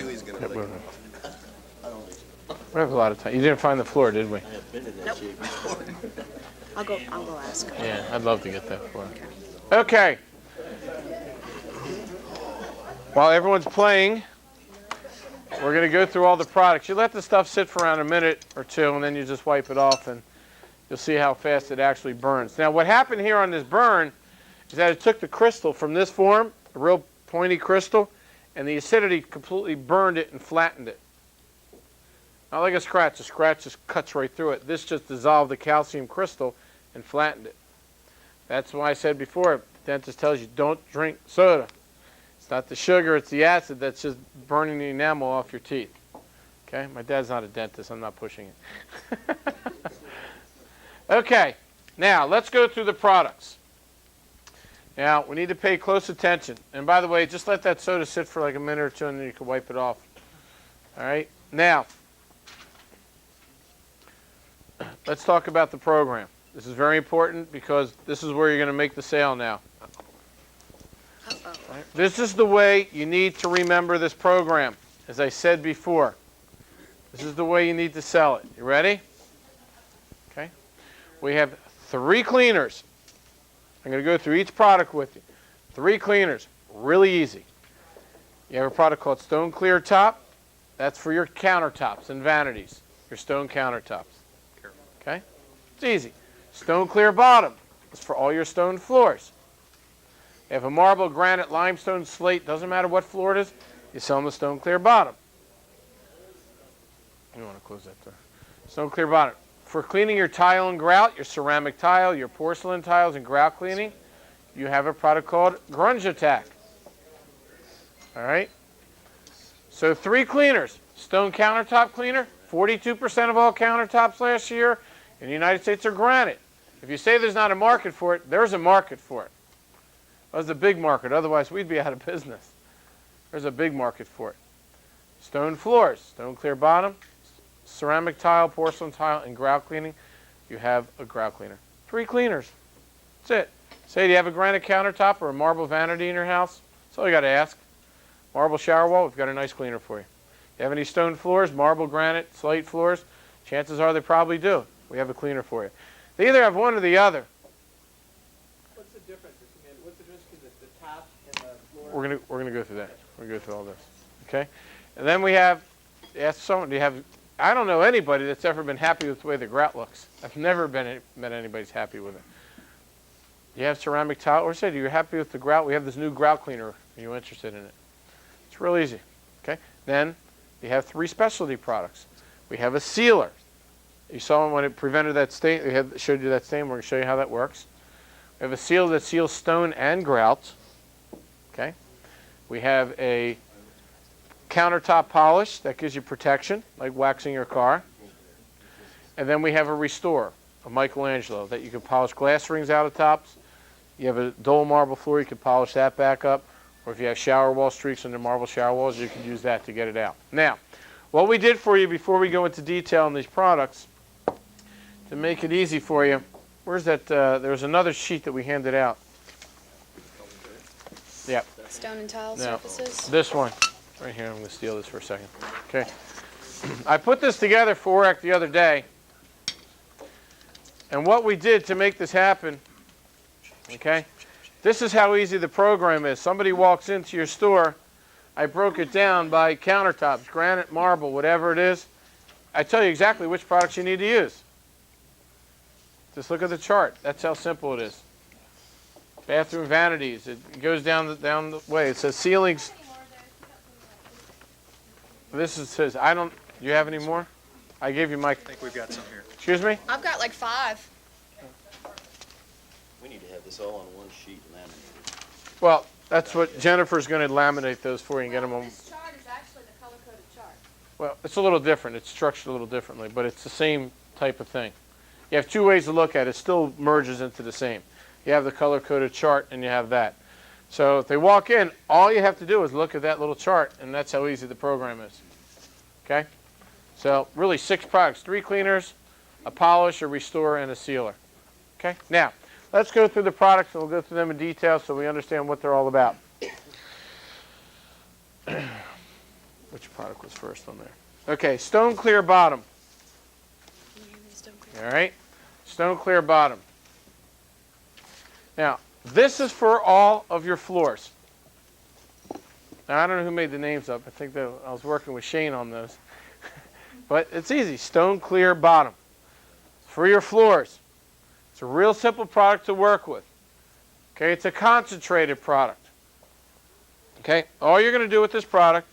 knew he was going to Yep, like it. We have a lot of time. You didn't find the floor, did we? Nope. I'll go ask. Yeah, I'd love to get that floor. Okay. While everyone's playing, we're going to go through all the products. You let the stuff sit for around a minute or two, and then you just wipe it off, and you'll see how fast it actually burns. Now, what happened here on this burn is that it took the crystal from this form, a real pointy crystal, and the acidity completely burned it and flattened it. Not like a scratch. A scratch just cuts right through it. This just dissolved the calcium crystal and flattened it. That's why I said before, the dentist tells you don't drink soda. It's not the sugar, it's the acid that's just burning the enamel off your teeth. Okay? My dad's not a dentist. I'm not pushing it. Okay. Now, let's go through the products. Now, we need to pay close attention. And by the way, just let that soda sit for like a minute or two, and then you can wipe it off. All right? Now, let's talk about the program. This is very important because this is where you're going to make the sale now. Right? This is the way you need to remember this program. As I said before, this is the way you need to sell it. You ready? Okay. We have 3 cleaners. I'm going to go through each product with you. 3 cleaners. Really easy. You have a product called Stone Clear Top. That's for your countertops and vanities, your stone countertops. Okay? It's easy. Stone Clear Bottom is for all your stone floors. You have a marble, granite, limestone, slate, doesn't matter what floor it is, you sell them the Stone Clear Bottom. You want to close that door. Stone Clear Bottom. For cleaning your tile and grout, your ceramic tile, your porcelain tiles and grout cleaning, you have a product called Grunge Attack. All right? So 3 cleaners. Stone countertop cleaner, 42% of all countertops last year in the United States are granite. If you say there's not a market for it, there's a market for it. There's a big market, otherwise we'd be out of business. There's a big market for it. Stone floors, Stone Clear Bottom, ceramic tile, porcelain tile, and grout cleaning, you have a grout cleaner. 3 cleaners. That's it. Say, do you have a granite countertop or a marble vanity in your house? That's all you got to ask. Marble shower wall, we've got a nice cleaner for you. You have any stone floors, marble, granite, slate floors? Chances are they probably do. We have a cleaner for you. They either have one or the other. What's the difference? What's the difference between the top and the floor? We're gonna go through that. We're gonna go through all this. Okay? And then we have, ask someone, do you have, I don't know anybody that's ever been happy with the way the grout looks. I've never met anybody's happy with it. You have ceramic tile, or say, do you happy with the grout? We have this new grout cleaner. Are you interested in it? It's real easy. Okay? Then you have 3 specialty products. We have a sealer. You saw when it prevented that stain, showed you that stain. We're going to show you how that works. We have a sealer that seals stone and grout. Okay? We have a countertop polish that gives you protection, like waxing your car. And then we have a restore, a Michelangelo, that you can polish glass rings out of tops. You have a dull marble floor, you can polish that back up. Or if you have shower wall streaks on the marble shower walls, you can use that to get it out. Now, what we did for you before we go into detail on these products, to make it easy for you, where's that? There's another sheet that we handed out. Yeah. Stone and tile No, surfaces. this one. Right here, I'm going to steal this for a second. Okay. I put this together for Oreck the other day. And what we did to make this happen, okay, this is how easy the program is. Somebody walks into your store. I broke it down by countertops, granite, marble, whatever it is. I tell you exactly which products you need to use. Just look at the chart. That's how simple it is. Bathroom vanities. It goes down the way. It says ceilings. This says, I don't, do you have any more? I gave you my. I think we've got some here. Excuse me? I've got like 5. We need to have this all on one sheet laminated. Well, that's what Jennifer's going to laminate those for you and get them on. This chart is actually the color-coded chart. Well, it's a little different. It's structured a little differently, but it's the same type of thing. You have 2 ways to look at it. It still merges into the same. You have the color-coded chart, and you have that. So if they walk in, all you have to do is look at that little chart, and that's how easy the program is. Okay? So really 6 products, 3 cleaners, a polish, a restore, and a sealer. Okay? Now, let's go through the products, and we'll go through them in detail so we understand what they're all about. Which product was first on there? Okay, stone clear bottom. All right, stone clear bottom. Now, this is for all of your floors. Now, I don't know who made the names up. I think that I was working with Shane on those. But it's easy, stone clear bottom. For your floors. It's a real simple product to work with. Okay, it's a concentrated product. Okay, all you're going to do with this product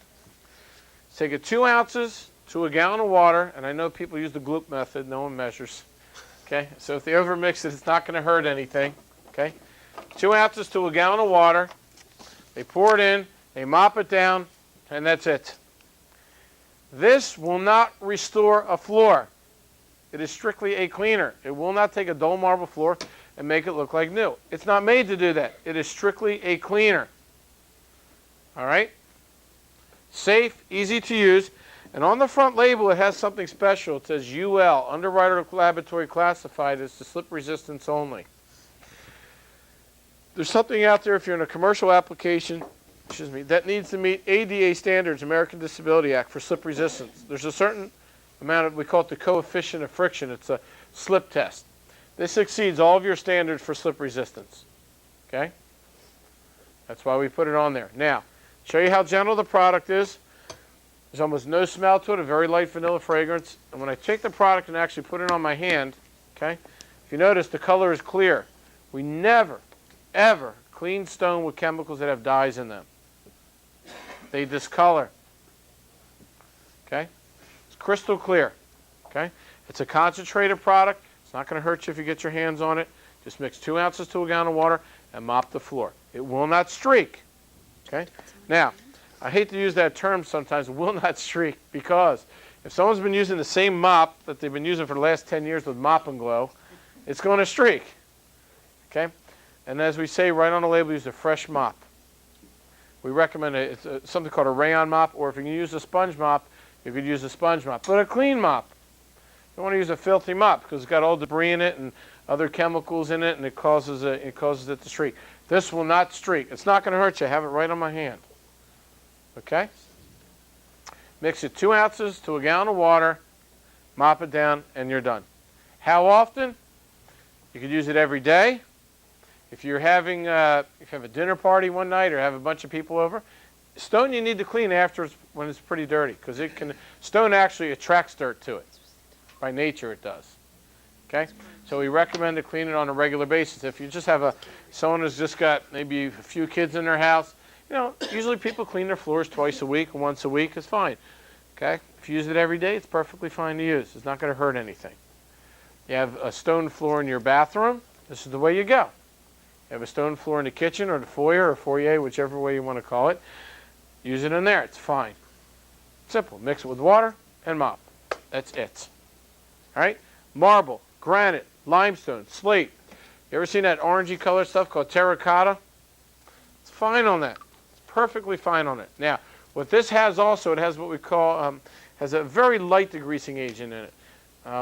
is take it 2 ounces to a gallon of water, and I know people use the gloop method, no one measures. Okay, so if they overmix it, it's not going to hurt anything. Okay, 2 ounces to a gallon of water. They pour it in, they mop it down, and that's it. This will not restore a floor. It is strictly a cleaner. It will not take a dull marble floor and make it look like new. It's not made to do that. It is strictly a cleaner. All right? Safe, easy to use. And on the front label, it has something special. It says UL, Underwriter Laboratory Classified as to slip resistance only. There's something out there if you're in a commercial application, that needs to meet ADA standards, American Disability Act, for slip resistance. There's a certain amount of, we call it the coefficient of friction. It's a slip test. This exceeds all of your standards for slip resistance. Okay? That's why we put it on there. Now, show you how gentle the product is. There's almost no smell to it, a very light vanilla fragrance. And when I take the product and actually put it on my hand, okay, if you notice, the color is clear. We never, ever clean stone with chemicals that have dyes in them. They discolor. Okay? It's crystal clear. Okay? It's a concentrated product. It's not going to hurt you if you get your hands on it. Just mix 2 ounces to a gallon of water and mop the floor. It will not streak. Okay? Now, I hate to use that term sometimes, will not streak, because if someone's been using the same mop that they've been using for the last 10 years with Mop and Glow, it's going to streak. Okay? And as we say right on the label, use a fresh mop. We recommend it's something called a rayon mop, or if you can use a sponge mop, you could use a sponge mop. But a clean mop. You don't want to use a filthy mop because it's got all debris in it and other chemicals in it, and it causes it to streak. This will not streak. It's not going to hurt you. I have it right on my hand. Okay? Mix it 2 ounces to a gallon of water, mop it down, and you're done. How often? You could use it every day. If you're having if you have a dinner party one night or have a bunch of people over, stone you need to clean after when it's pretty dirty, because stone actually attracts dirt to it. By nature it does. Okay? So we recommend to clean it on a regular basis. If you just have someone who's just got maybe a few kids in their house, usually people clean their floors twice a week, once a week is fine. Okay? If you use it every day, it's perfectly fine to use. It's not going to hurt anything. You have a stone floor in your bathroom, this is the way you go. You have a stone floor in the kitchen or the foyer or foyer, whichever way you want to call it. Use it in there. It's fine. Simple. Mix it with water and mop. That's it. All right? Marble, granite, limestone, slate. You ever seen that orangey color stuff called terracotta? It's fine on that. It's perfectly fine on it. Now, what this has also, it has what we call, has a very light degreasing agent in it,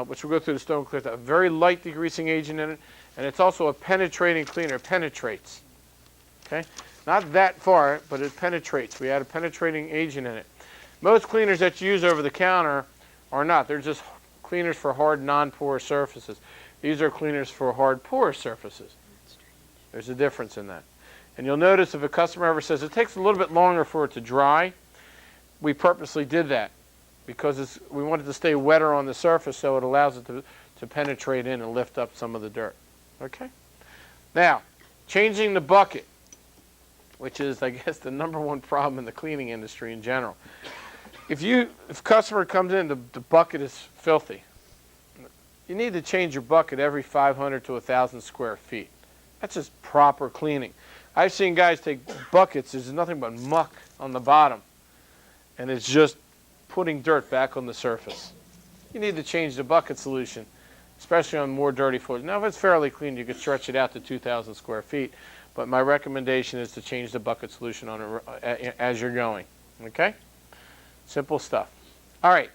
which we'll go through the stone clear. A very light degreasing agent in it. And it's also a penetrating cleaner. It penetrates. Okay? Not that far, but it penetrates. We add a penetrating agent in it. Most cleaners that you use over the counter are not. They're just cleaners for hard, non-porous surfaces. These are cleaners for hard, porous surfaces. There's a difference in that. And you'll notice if a customer ever says it takes a little bit longer for it to dry, we purposely did that because we want it to stay wetter on the surface so it allows it to penetrate in and lift up some of the dirt. Okay? Now, changing the bucket, which is, I guess, the #1 problem in the cleaning industry in general. If a customer comes in, the bucket is filthy. You need to change your bucket every 500 to 1,000 square feet. That's just proper cleaning. I've seen guys take buckets, there's nothing but muck on the bottom, and it's just putting dirt back on the surface. You need to change the bucket solution, especially on more dirty floors. Now, if it's fairly clean, you could stretch it out to 2,000 square feet, but my recommendation is to change the bucket solution on it as you're going. Okay? Simple stuff. All right.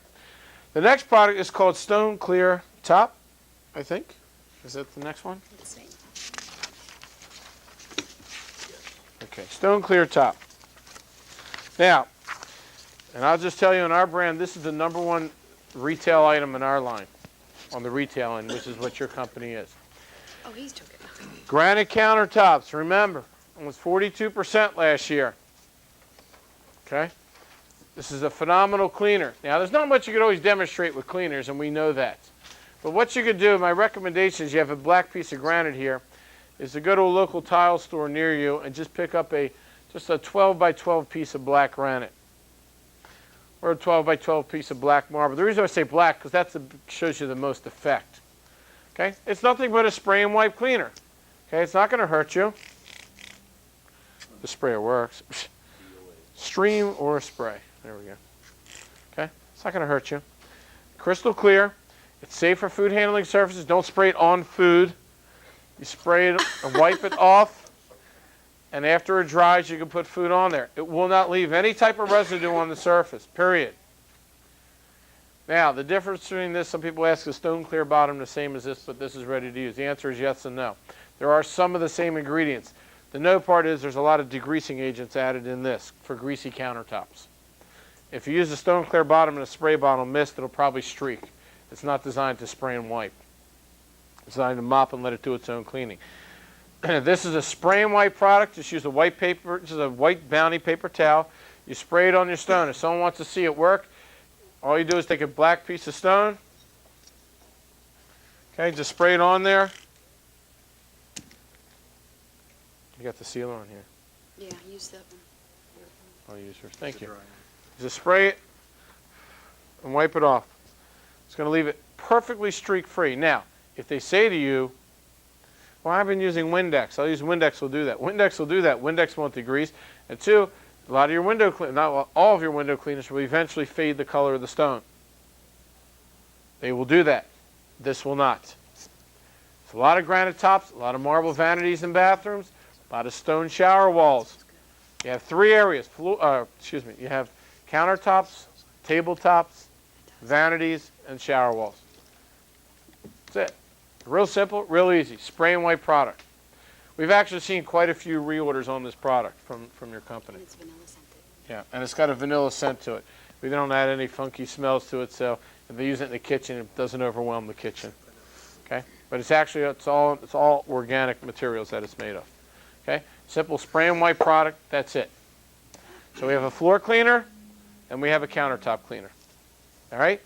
The next product is called Stone Clear Top, I think. Is that the next one? Okay, Stone Clear Top. Now, And I'll just tell you, in our brand, this is the #1 retail item in our line, on the retail end, which is what your company is. Oh, he's took it. Granite countertops, remember, it was 42% last year. Okay? This is a phenomenal cleaner. Now, there's not much you could always demonstrate with cleaners, and we know that. But what you could do, my recommendation is you have a black piece of granite here, is to go to a local tile store near you and just pick up just a 12 by 12 piece of black granite. Or a 12 by 12 piece of black marble. The reason I say black, because that shows you the most effect. Okay? It's nothing but a spray and wipe cleaner. Okay? It's not going to hurt you. The sprayer works. Stream or spray. There we go. Okay? It's not going to hurt you. Crystal clear. It's safe for food handling surfaces. Don't spray it on food. You spray it and wipe it off. And after it dries, you can put food on there. It will not leave any type of residue on the surface, period. Now, the difference between this, some people ask, is stone clear bottom the same as this, but this is ready to use? The answer is yes and no. There are some of the same ingredients. The no part is there's a lot of degreasing agents added in this for greasy countertops. If you use a stone clear bottom and a spray bottle mist, it'll probably streak. It's not designed to spray and wipe. It's designed to mop and let it do its own cleaning. This is a spray and wipe product. Just use a white paper, just a white Bounty paper towel. You spray it on your stone. If someone wants to see it work, all you do is take a black piece of stone. Okay, just spray it on there. You got the sealer on here. Yeah, use that one. I'll use yours. Thank you. Just spray it and wipe it off. It's going to leave it perfectly streak-free. Now, if they say to you, well, I've been using Windex. I'll use Windex will do that. Windex will do that. Windex won't degrease. And two, a lot of your window cleaners, not all of your window cleaners, will eventually fade the color of the stone. They will do that. This will not. It's a lot of granite tops, a lot of marble vanities in bathrooms, a lot of stone shower walls. You have 3 areas. You have countertops, tabletops, vanities, and shower walls. That's it. Real simple, real easy. Spray and wipe product. We've actually seen quite a few reorders on this product from your company. And it's vanilla scented. Yeah, and it's got a vanilla scent to it. We don't add any funky smells to it, so if they use it in the kitchen, it doesn't overwhelm the kitchen. Okay? But it's actually it's all organic materials that it's made of. Okay? Simple spray and wipe product, that's it. So we have a floor cleaner and we have a countertop cleaner. All right?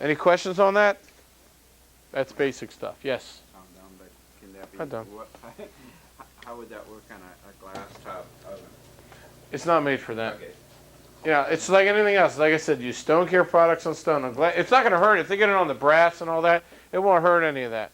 Any questions on that? That's basic stuff. Yes. Calm down, but can that be? I'm done. How would that work on a glass top oven? It's not made for that. Okay. Yeah, it's like anything else. Like I said, use stone care products on stone. It's not going to hurt. If they get it on the brass and all that, it won't hurt any of that.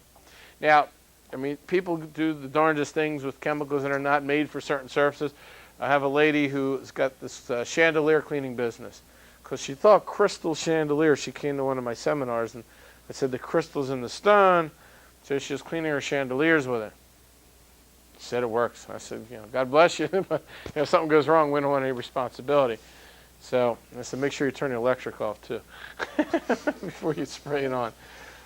Now, I mean, people do the darndest things with chemicals that are not made for certain surfaces. I have a lady who's got this chandelier cleaning business because she thought crystal chandelier. She came to one of my seminars and I said the crystal's in the stone, so she was cleaning her chandeliers with it. She said it works. I said, God bless you, but if something goes wrong, we don't want any responsibility. So I said, make sure you turn the electric off too before you spray it on.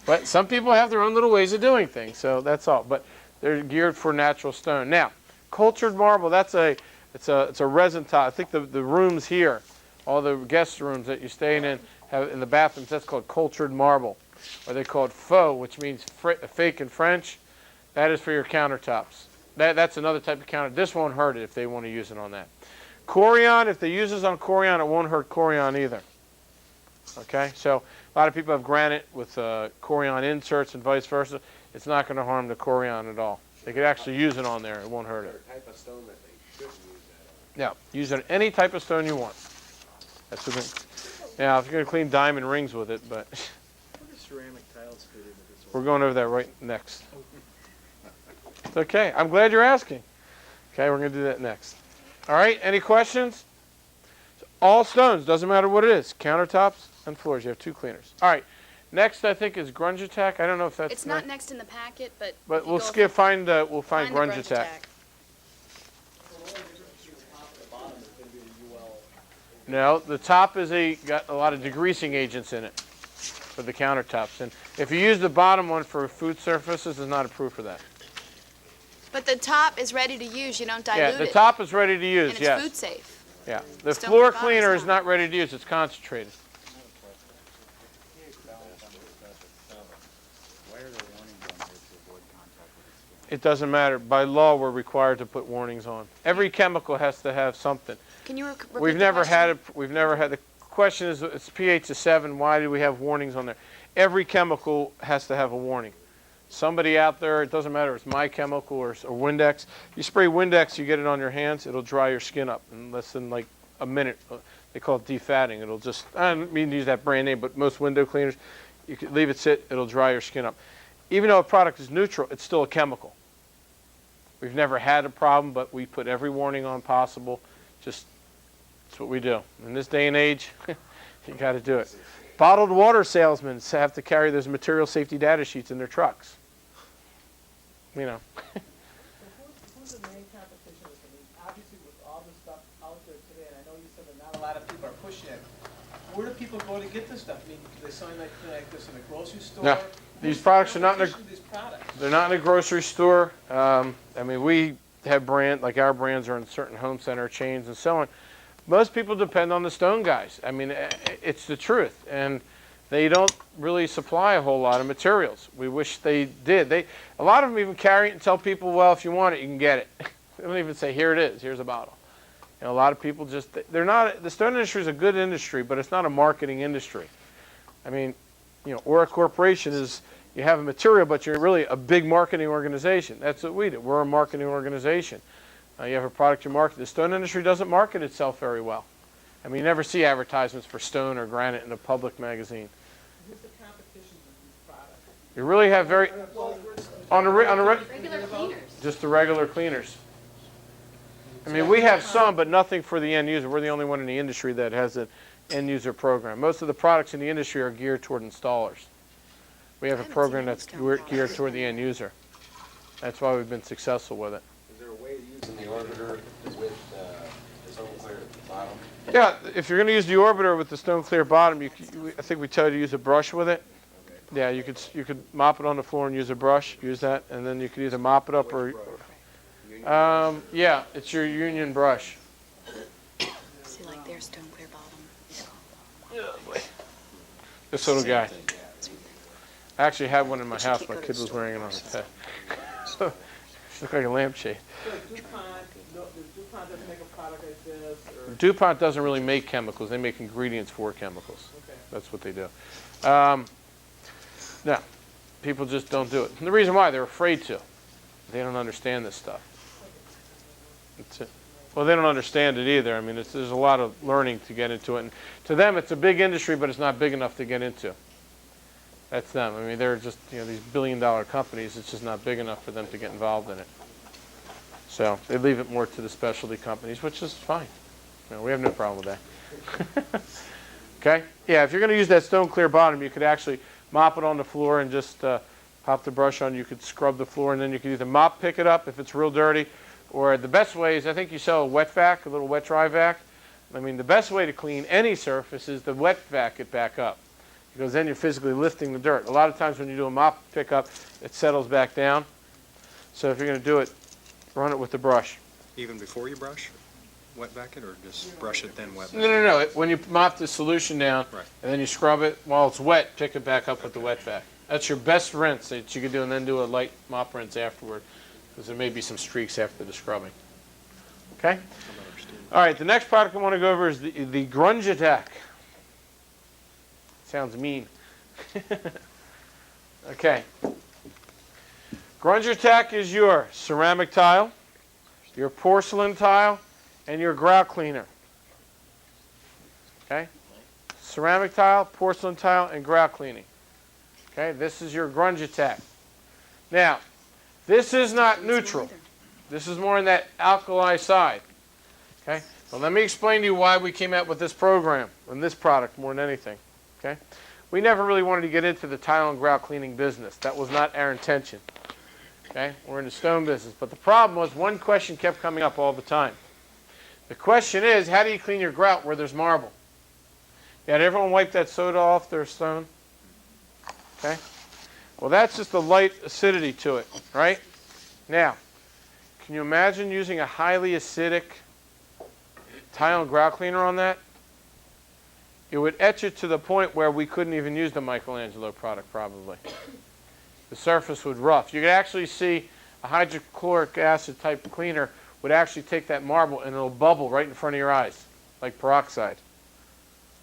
But some people have their own little ways of doing things, so that's all. But they're geared for natural stone. Now, cultured marble, it's a resin top. I think the rooms here, all the guest rooms that you're staying in, have in the bathrooms, that's called cultured marble. Or they call it faux, which means fake in French. That is for your countertops. That's another type of counter. This won't hurt it if they want to use it on that. Corian, if they use this on Corian, it won't hurt Corian either. Okay, so a lot of people have granite with Corian inserts and vice versa. It's not going to harm the Corian at all. They could actually use it on there. It won't hurt it. Type of stone that they shouldn't use that on. Yeah, use it on any type of stone you want. That's the thing. Now, if you're going to clean diamond rings with it, but What do ceramic tiles fit into this we're going over that right next. It's okay. I'm glad you're asking. Okay, we're going to do that next. All right, any questions? All stones, doesn't matter what it is. Countertops and floors. You have 2 cleaners. All right, next I think is Grunge Attack. I don't know if that's It's not next in the packet, but but if you we'll go skip. Find the Grunge Attack. No, the top is got a lot of degreasing agents in it for the countertops, and if you use the bottom one for food surfaces, it's not approved for that. But the top is ready to use. You don't dilute Yeah, it. the top is ready to use. and it's Yes. food safe. Yeah, the Stone floor bottle's cleaner is not. not ready to use, it's concentrated. Why are there warnings on here to avoid contact with the skin? It doesn't matter. By law, we're required to put warnings on. Every chemical has to have something. Can you repeat We've the never had question? it. We've never had the question is it's pH of 7. Why do we have warnings on there? Every chemical has to have a warning. Somebody out there, it doesn't matter if it's my chemical or Windex. You spray Windex, you get it on your hands, it'll dry your skin up in less than like a minute. They call it defatting. It'll just, I don't mean to use that brand name, but most window cleaners, you can leave it sit, it'll dry your skin up. Even though a product is neutral, it's still a chemical. We've never had a problem, but we put every warning on possible. Just, it's what we do. In this day and age, you got to do it. Bottled water salesmen have to carry those material safety data sheets in their trucks. You know. So who's the main competition with them? I mean, obviously with all this stuff out there today, and I know you said that not a lot of people are pushing it. Where do people go to get this stuff? I mean, do they sign like this in a grocery store? No. These products are not in a, Who's the competition to these products? they're not in a grocery store. I mean, we have like our brands are in certain home center chains and so on. Most people depend on the Stone guys. I mean, it's the truth. And they don't really supply a whole lot of materials. We wish they did. A lot of them even carry it and tell people, well, if you want it, you can get it. They don't even say, here it is, here's a bottle. You know, a lot of people just, they're not, the stone industry is a good industry, but it's not a marketing industry. I mean, you know, Oreck Corporation is, you have a material, but you're really a big marketing organization. That's what we do. We're a marketing organization. You have a product you market. The stone industry doesn't market itself very well. I mean, you never see advertisements for stone or granite in a public magazine. Who's the competition with these products? You really have very, on the Regular cleaners. just the regular cleaners. I mean, we have some, but nothing for the end user. We're the only one in the industry that has an end user program. Most of the products in the industry are geared toward installers. We have a I haven't program seen that's any stone geared toward the end user. That's why we've been successful with it. Is there a way of using the orbiter with the stone clear at the bottom? Yeah, if you're going to use the orbiter with the stone clear bottom, I think we tell you to use a brush with it. Yeah, you could mop it on the floor and use a brush. Use that, and then you could either mop it up or. Yeah, it's your union brush. See, like their stone clear bottom. This little guy. Thing, yeah. I actually had one in my We should house. keep My going to kid the was store wearing it on his first. head. So, it looked like a lampshade. So DuPont, does DuPont doesn't make a product like this, or? DuPont doesn't really make chemicals. They make ingredients for chemicals. Okay. That's what they do. No, people just don't do it. And the reason why, they're afraid to. They don't understand this stuff. That's it. Well, they don't understand it either. I mean, there's a lot of learning to get into it. And to them, it's a big industry, but it's not big enough to get into. That's them. I mean, they're just, you know, these billion-dollar companies. It's just not big enough for them to get involved in it. So they leave it more to the specialty companies, which is fine. You know, we have no problem with that. Okay? Yeah, if you're going to use that stone clear bottom, you could actually mop it on the floor and just pop the brush on. You could scrub the floor, and then you could either pick it up if it's real dirty, or the best way is, I think you sell a wet vac, a little wet dry vac. I mean, the best way to clean any surface is to wet vac it back up, because then you're physically lifting the dirt. A lot of times when you do a mop pickup, it settles back down. So if you're going to do it, run it with the brush. Even before you brush? Wet vac it, or just brush it then wet vac? No. When you mop the solution down, Right. and then you scrub it, while it's wet, pick it back up with the wet vac. That's your best rinse that you could do, and then do a light mop rinse afterward, because there may be some streaks after the scrubbing. Okay? I don't understand. All right, the next product I want to go over is the Grunge Attack. Sounds mean. Okay. Grunge Attack is your ceramic tile, your porcelain tile, and your grout cleaner. Okay? Ceramic tile, porcelain tile, and grout cleaning. Okay, this is your Grunge Attack. Now, this is not neutral. This is more on that alkali side. Okay? Well, let me explain to you why we came out with this program and this product more than anything. Okay? We never really wanted to get into the tile and grout cleaning business. That was not our intention. Okay? We're in the stone business. But the problem was one question kept coming up all the time. The question is, how do you clean your grout where there's marble? Yeah, did everyone wipe that soda off their stone? Okay? Well, that's just a light acidity to it, right? Now, can you imagine using a highly acidic tile and grout cleaner on that, it would etch it to the point where we couldn't even use the Michelangelo product probably. The surface would rough. You could actually see a hydrochloric acid type cleaner would actually take that marble and it'll bubble right in front of your eyes, like peroxide.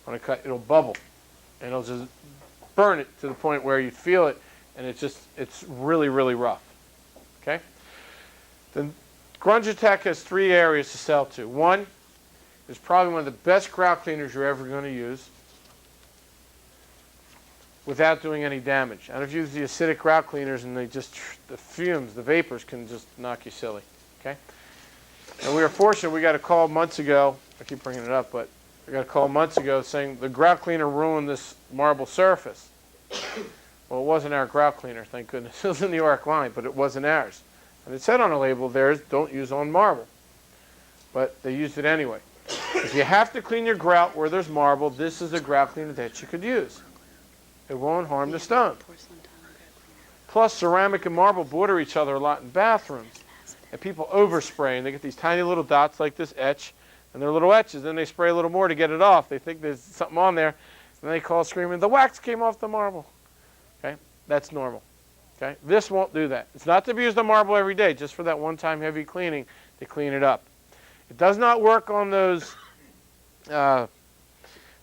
On a cut, it'll bubble, and it'll just burn it to the point where you feel it, and it's really, really rough. Okay? Then Grunge-Tech has 3 areas to sell to. One is probably one of the best grout cleaners you're ever going to use without doing any damage. I don't know if you use the acidic grout cleaners and the fumes, the vapors can just knock you silly. Okay? And we were fortunate, we got a call months ago, I keep bringing it up, but we got a call months ago saying the grout cleaner ruined this marble surface. Well, it wasn't our grout cleaner, thank goodness. It was in the Oreck line, but it wasn't ours. And it said on the label there, don't use on marble. But they used it anyway. If you have to clean your grout where there's marble, this is a grout cleaner that you could use. It won't harm the stone. Porcelain tile and grout cleaner. Plus, ceramic and marble border each other a lot in bathrooms. And people overspray, and they get these tiny little dots like this etch, and they're little etches. Then they spray a little more to get it off. They think there's something on there, and they call screaming, the wax came off the marble. Okay? That's normal. Okay? This won't do that. It's not to be used on marble every day, just for that one-time heavy cleaning to clean it up. It does not work on those, I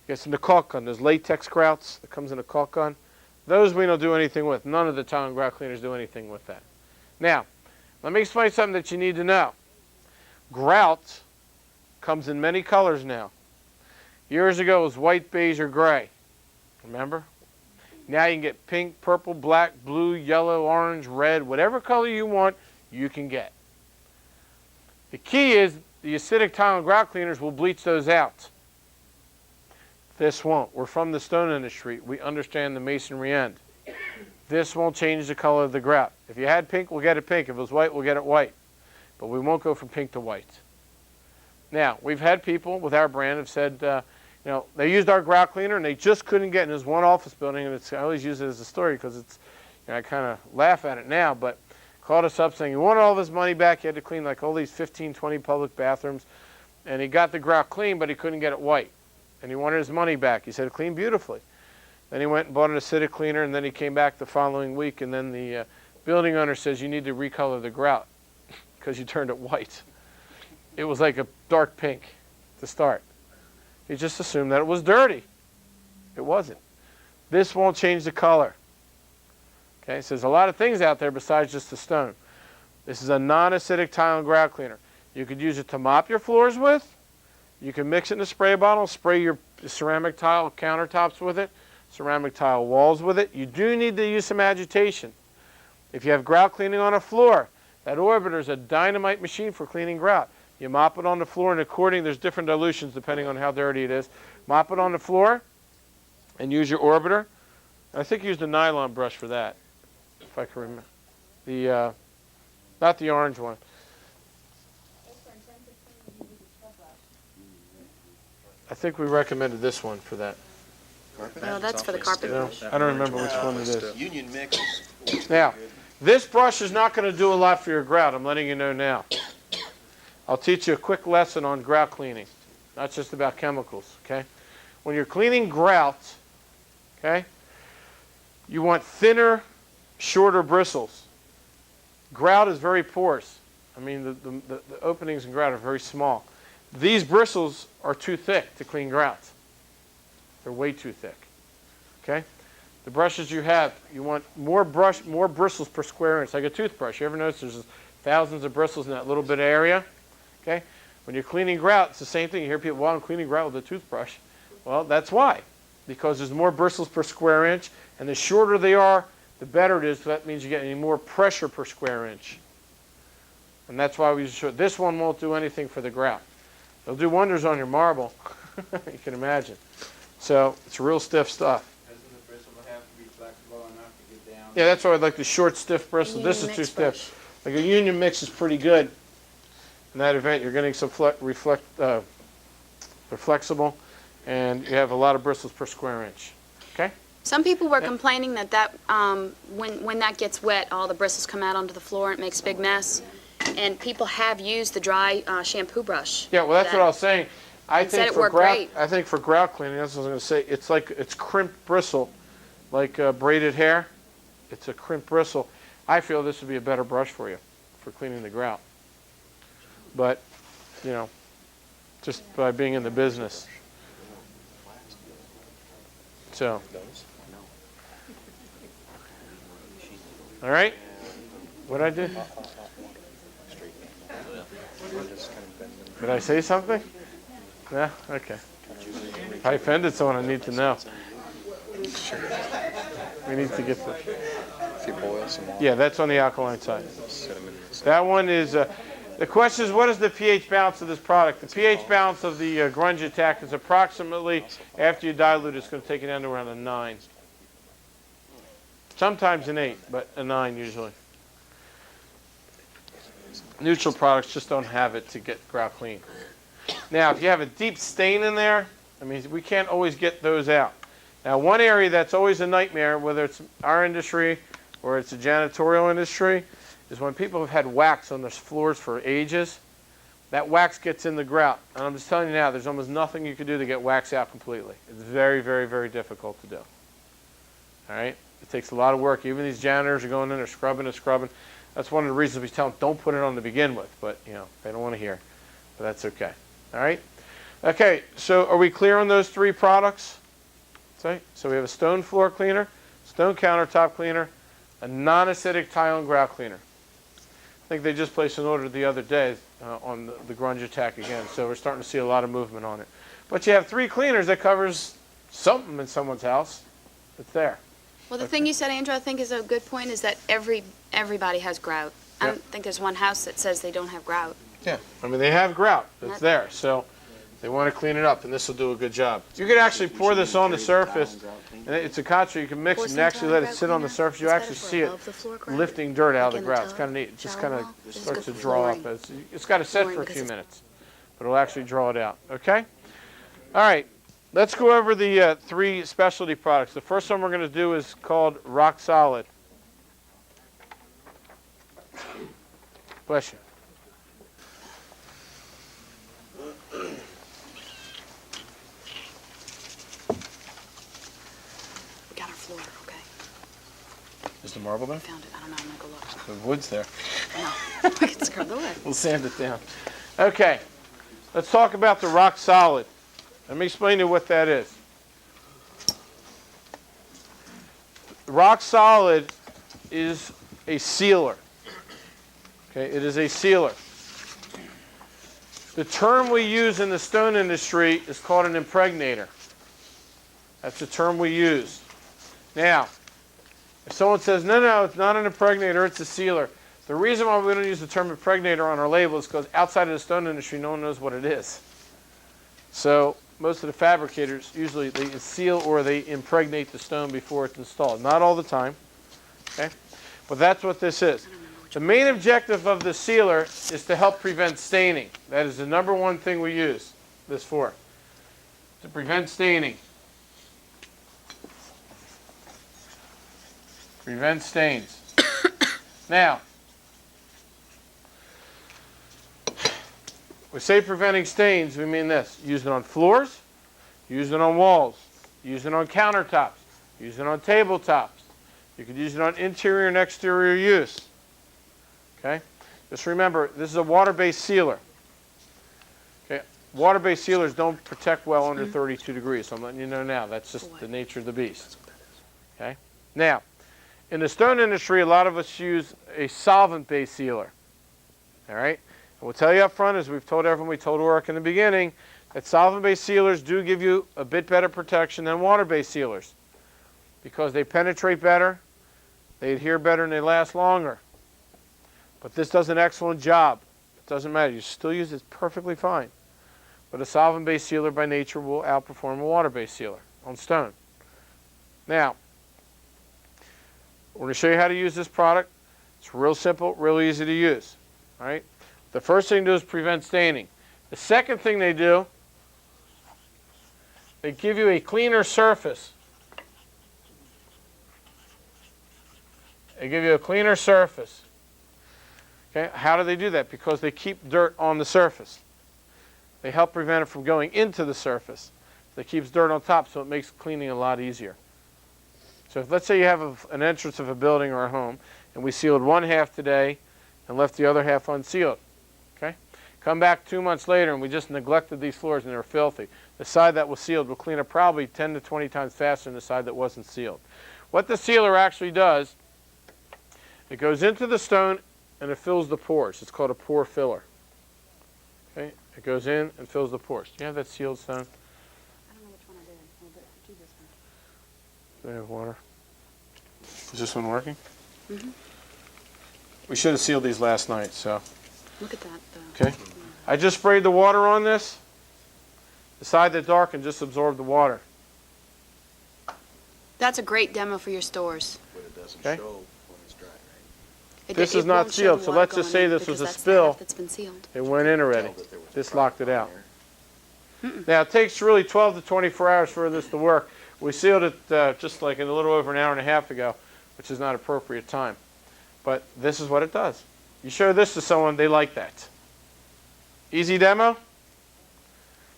guess in the caulk gun, those latex grouts that comes in a caulk gun. Those we don't do anything with. None of the tile and grout cleaners do anything with that. Now, let me explain something that you need to know. Grout comes in many colors now. Years ago it was white, beige, or gray. Remember? Now you can get pink, purple, black, blue, yellow, orange, red, whatever color you want, you can get. The key is the acidic tile and grout cleaners will bleach those out. This won't. We're from the stone industry. We understand the masonry end. This won't change the color of the grout. If you had pink, we'll get it pink. If it was white, we'll get it white. But we won't go from pink to white. Now, we've had people with our brand have said, they used our grout cleaner and they just couldn't get in this one office building. And I always use it as a story because I kind of laugh at it now, but called us up saying he wanted all this money back. He had to clean like all these 15, 20 public bathrooms. And he got the grout clean, but he couldn't get it white. And he wanted his money back. He said it cleaned beautifully. Then he went and bought an acidic cleaner, and then he came back the following week, and then the building owner says, you need to recolor the grout because you turned it white. It was like a dark pink to start. He just assumed that it was dirty. It wasn't. This won't change the color. Okay, so there's a lot of things out there besides just the stone. This is a non-acidic tile and grout cleaner. You could use it to mop your floors with. You can mix it in a spray bottle, spray your ceramic tile countertops with it, ceramic tile walls with it. You do need to use some agitation. If you have grout cleaning on a floor, that orbiter is a dynamite machine for cleaning grout. You mop it on the floor, and according, there's different dilutions depending on how dirty it is. Mop it on the floor and use your orbiter. I think use the nylon brush for that, if I can remember. Not the orange one. I think we recommended this one for that. No, that's for the carpet brush. I don't remember which one it is. Union mix is Now, this brush is not going to do a lot for your grout. I'm letting you know now. I'll teach you a quick lesson on grout cleaning, not just about chemicals, okay? When you're cleaning grout, okay, you want thinner, shorter bristles. Grout is very porous. I mean, the openings in grout are very small. These bristles are too thick to clean grout. They're way too thick, okay? The brushes you have, you want more bristles per square inch, like a toothbrush. You ever notice there's thousands of bristles in that little bit of area? Okay? When you're cleaning grout, it's the same thing. You hear people, well, I'm cleaning grout with a toothbrush. Well, that's why. Because there's more bristles per square inch, and the shorter they are, the better it is. So that means you're getting more pressure per square inch. And that's why we use short. This one won't do anything for the grout. It'll do wonders on your marble. You can imagine. So it's real stiff stuff. Doesn't the bristle have to be flexible enough to get down? Yeah, that's why I like the short, stiff bristle. This is too stiff. Like a union mix is pretty good. In that event, you're getting some they're flexible, and you have a lot of bristles per square inch. Okay? Some people were complaining that when that gets wet, all the bristles come out onto the floor and it makes a big mess. And people have used the dry shampoo brush. Yeah, well, that's what I was saying. I and said think it for worked grout, great. I think for grout cleaning, that's what I was going to say. It's like it's crimped bristle, like braided hair. It's a crimped bristle. I feel this would be a better brush for you for cleaning the grout. But, you know, just by being in the business. So, all right. What I did? Did I say something? Yeah. Okay. If I offended someone, I need to know. We need to get the. If you boil some water, Yeah, that's on the alkaline side. set them in the That one is. The question is, what is the pH balance of this product? The pH balance of the Grunge Attack is approximately, after you dilute, it's going to take it down to around a 9. Sometimes an 8, but a 9 usually. Neutral products just don't have it to get grout clean. Now, if you have a deep stain in there, I mean, we can't always get those out. Now, one area that's always a nightmare, whether it's our industry or it's a janitorial industry, is when people have had wax on their floors for ages. That wax gets in the grout. And I'm just telling you now, there's almost nothing you can do to get wax out completely. It's very, very, very difficult to do. All right? It takes a lot of work. Even these janitors are going in there scrubbing and scrubbing. That's one of the reasons we tell them don't put it on to begin with. But, you know, they don't want to hear. But that's okay. All right? Okay, so are we clear on those 3 products? So we have a stone floor cleaner, stone countertop cleaner, a non-acidic tile and grout cleaner. I think they just placed an order the other day on the Grunge Attack again, so we're starting to see a lot of movement on it. But you have 3 cleaners that covers something in someone's house. It's there. Well, the thing you said, Andrew, I think is a good point, is that everybody has grout. I Yep. don't think there's one house that says they don't have grout. Yeah, I mean, they have grout. It's Yep. there, so they want to clean it up, and this will do a good job. You can actually pour this on the surface, and it's a concentrate. You can mix it and actually let it sit on the surface. You actually see it lifting dirt out of the grout. It's kind of neat. It just kind of starts to draw up. It's got to set for a few minutes, but it'll actually draw it out. Okay? All right. Let's go over the 3 specialty products. The first one we're going to do is called Rock Solid. Bless you. We got our floor, okay? Is the marble there? Found it. I don't know. I'm going to go look. The wood's there. No. We can scrub the wood. We'll sand it down. Okay. Let's talk about the Rock Solid. Let me explain to you what that is. Rock Solid is a sealer. Okay, it is a sealer. The term we use in the stone industry is called an impregnator. That's the term we use. Now, if someone says, no, it's not an impregnator, it's a sealer. The reason why we don't use the term impregnator on our label is because outside of the stone industry, no one knows what it is. So most of the fabricators, usually they seal or they impregnate the stone before it's installed. Not all the time, okay? But that's what this is. The main objective of the sealer is to help prevent staining. That is the number one thing we use this for, to prevent staining. Prevent stains. Now, we say preventing stains, we mean this. Use it on floors, use it on walls, use it on countertops, use it on tabletops. You could use it on interior and exterior use. Okay? Just remember, this is a water-based sealer. Okay? Water-based sealers don't protect well under 32 degrees, so I'm letting you know now. That's just the nature of the beast. Okay? Now, in the stone industry, a lot of us use a solvent-based sealer. All right? And we'll tell you up front, as we've told everyone, we told Oreck in the beginning, that solvent-based sealers do give you a bit better protection than water-based sealers because they penetrate better, they adhere better, and they last longer. But this does an excellent job. It doesn't matter. You still use it perfectly fine. But a solvent-based sealer by nature will outperform a water-based sealer on stone. Now, we're going to show you how to use this product. It's real simple, real easy to use. All right? The first thing to do is prevent staining. The second thing they do, they give you a cleaner surface. They give you a cleaner surface. Okay? How do they do that? Because they keep dirt on the surface. They help prevent it from going into the surface. It keeps dirt on top, so it makes cleaning a lot easier. So if, let's say you have an entrance of a building or a home, and we sealed one half today and left the other half unsealed. Okay? Come back 2 months later and we just neglected these floors and they were filthy. The side that was sealed will clean up probably 10 to 20 times faster than the side that wasn't sealed. What the sealer actually does, it goes into the stone and it fills the pores. It's called a pore filler. Okay? It goes in and fills the pores. Do you have that sealed stone? I don't know which one I did. Oh, but do this one. Do you have water? Is this one working? Mm-hmm. We should have sealed these last night, so. Look at that, though. Okay. I just sprayed the water on this. The side that darkened just absorbed the water. That's a great demo for your stores. But it doesn't Okay. show when it's dry, right? This is not won't show sealed, the so water let's just going say in this was because a that's the spill. half that's been sealed. It went in already. Tell that there was This a locked it product out. on Now, it takes really 12 to 24 hours for this to work. We sealed it just like a little over an hour and a half ago, which is not appropriate time. But this is what it does. You show this to someone, they like that. Easy demo?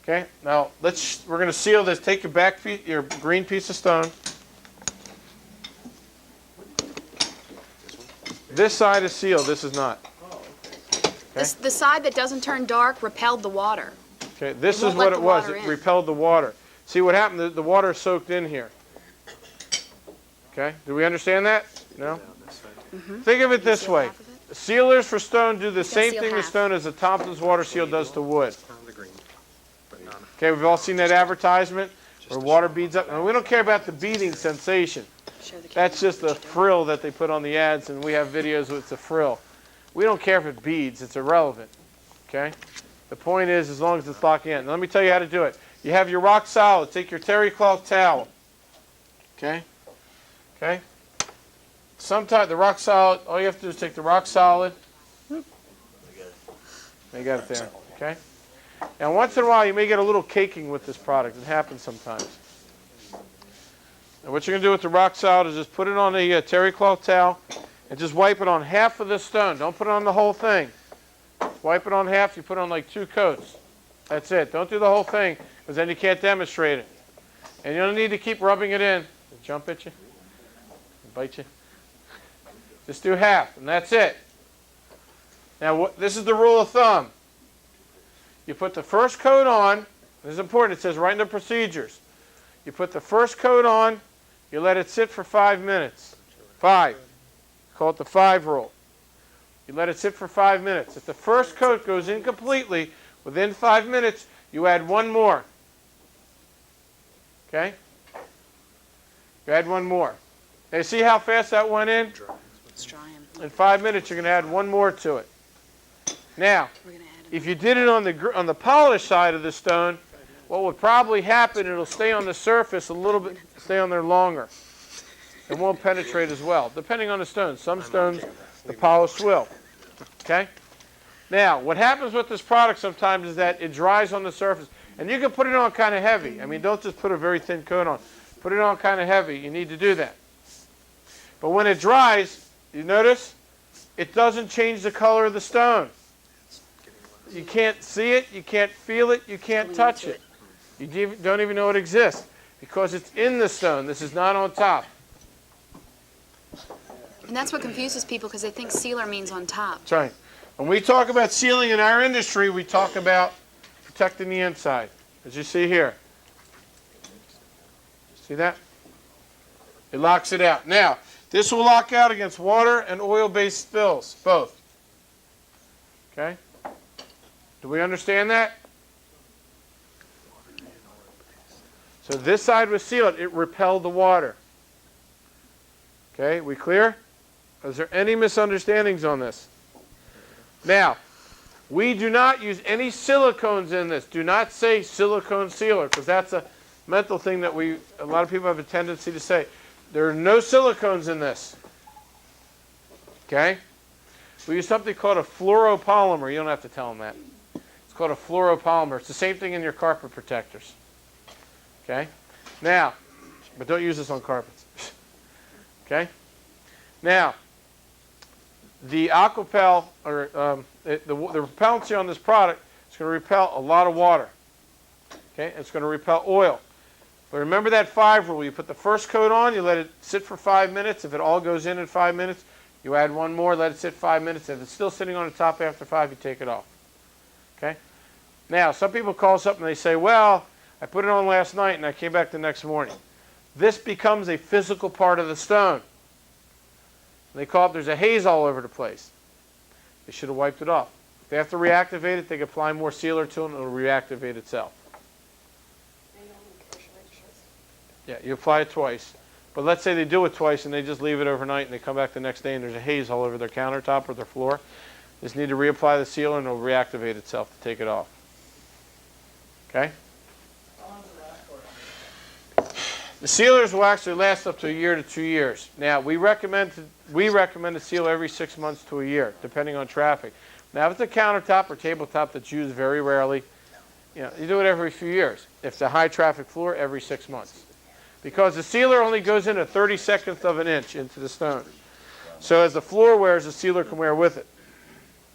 Okay, now we're going to seal this. Take your back piece, your green piece of stone. This side is sealed, this is not. The side that doesn't turn dark repelled the water. Okay, this It is won't let what it the was. water It in. repelled the water. See what happened? The water soaked in here. Okay, do we understand that? No? Think of it this seal way. half of it? Sealers for stone do the gotta same seal thing to half. stone as a Thompson's water seal does to wood. On the green, but not. Okay, we've all seen that advertisement where water beads up. And we don't care about the beading sensation. Show the camera That's just the what you're doing. frill that they put on the ads, and we have videos with the frill. We don't care if it beads. It's irrelevant. Okay? The point is, as long as it's locking in. Now, let me tell you how to do it. You have your rock solid. Take your terry cloth towel. Okay? Okay? Sometimes the rock solid, all you have to do is take the rock solid. You got it there. Okay? Now, once in a while, you may get a little caking with this product. It happens sometimes. And what you're going to do with the rock solid is just put it on a terry cloth towel and just wipe it on half of the stone. Don't put it on the whole thing. Wipe it on half. You put on like 2 coats. That's it. Don't do the whole thing because then you can't demonstrate it. And you don't need to keep rubbing it in. Jump at you? Bite you? Just do half, and that's it. Now, this is the rule of thumb. You put the first coat on. This is important. It says right in the procedures. You put the first coat on. You let it sit for 5 minutes. 5. Call it the 5 rule. You let it sit for 5 minutes. If the first coat goes in completely, within 5 minutes, you add 1 more. Okay? You add 1 more. Now, you see how fast that went in? Let's try 'em. In 5 minutes, you're going to add 1 more to it. Now, We're gonna add 'em. if you did it on the polished side of the stone, what would probably happen, it'll stay on the surface a little bit, stay on there longer. It won't penetrate as well, depending on the stone. Some stones, the polish will. Okay? Now, what happens with this product sometimes is that it dries on the surface. And you can put it on kind of heavy. I mean, don't just put a very thin coat on. Put it on kind of heavy. You need to do that. But when it dries, you notice, it doesn't change the color of the stone. You can't see it, you can't feel it, you can't touch it. You don't even know it exists because it's in the stone. This is not on top. And that's what confuses people because they think sealer means on top. That's right. When we talk about sealing in our industry, we talk about protecting the inside, as you see here. See that? It locks it out. Now, this will lock out against water and oil-based spills, both. Okay? Do we understand that? So this side was sealed. It repelled the water. Okay, we clear? Is there any misunderstandings on this? Now, we do not use any silicones in this. Do not say silicone sealer, because that's a mental thing that a lot of people have a tendency to say. There are no silicones in this. Okay? We use something called a fluoropolymer. You don't have to tell them that. It's called a fluoropolymer. It's the same thing in your carpet protectors. Okay? Now, but don't use this on carpets. Okay? Now, the Aquapel, or the repellency on this product It's going to repel a lot of water. Okay, it's going to repel oil. But remember that 5 rule. You put the first coat on, you let it sit for 5 minutes. If it all goes in 5 minutes, you add one more, let it sit 5 minutes. If it's still sitting on the top after 5, you take it off. Okay? Now, some people call us up and they say, well, I put it on last night and I came back the next morning. This becomes a physical part of the stone. They call it, there's a haze all over the place. They should have wiped it off. If they have to reactivate it, they can apply more sealer to it and it'll reactivate itself. Yeah, you apply it twice. But let's say they do it twice and they just leave it overnight and they come back the next day and there's a haze all over their countertop or their floor. They just need to reapply the sealer and it'll reactivate itself to take it off. Okay? How long does it last for? The sealers will actually last up to a year to 2 years. Now, we recommend to seal every 6 months to a year, depending on traffic. Now, if it's a countertop or tabletop that's used very rarely, you do it every few years. If it's a high traffic floor, every 6 months. Because the sealer only goes in a 32nd of an inch into the stone. So as the floor wears, the sealer can wear with it.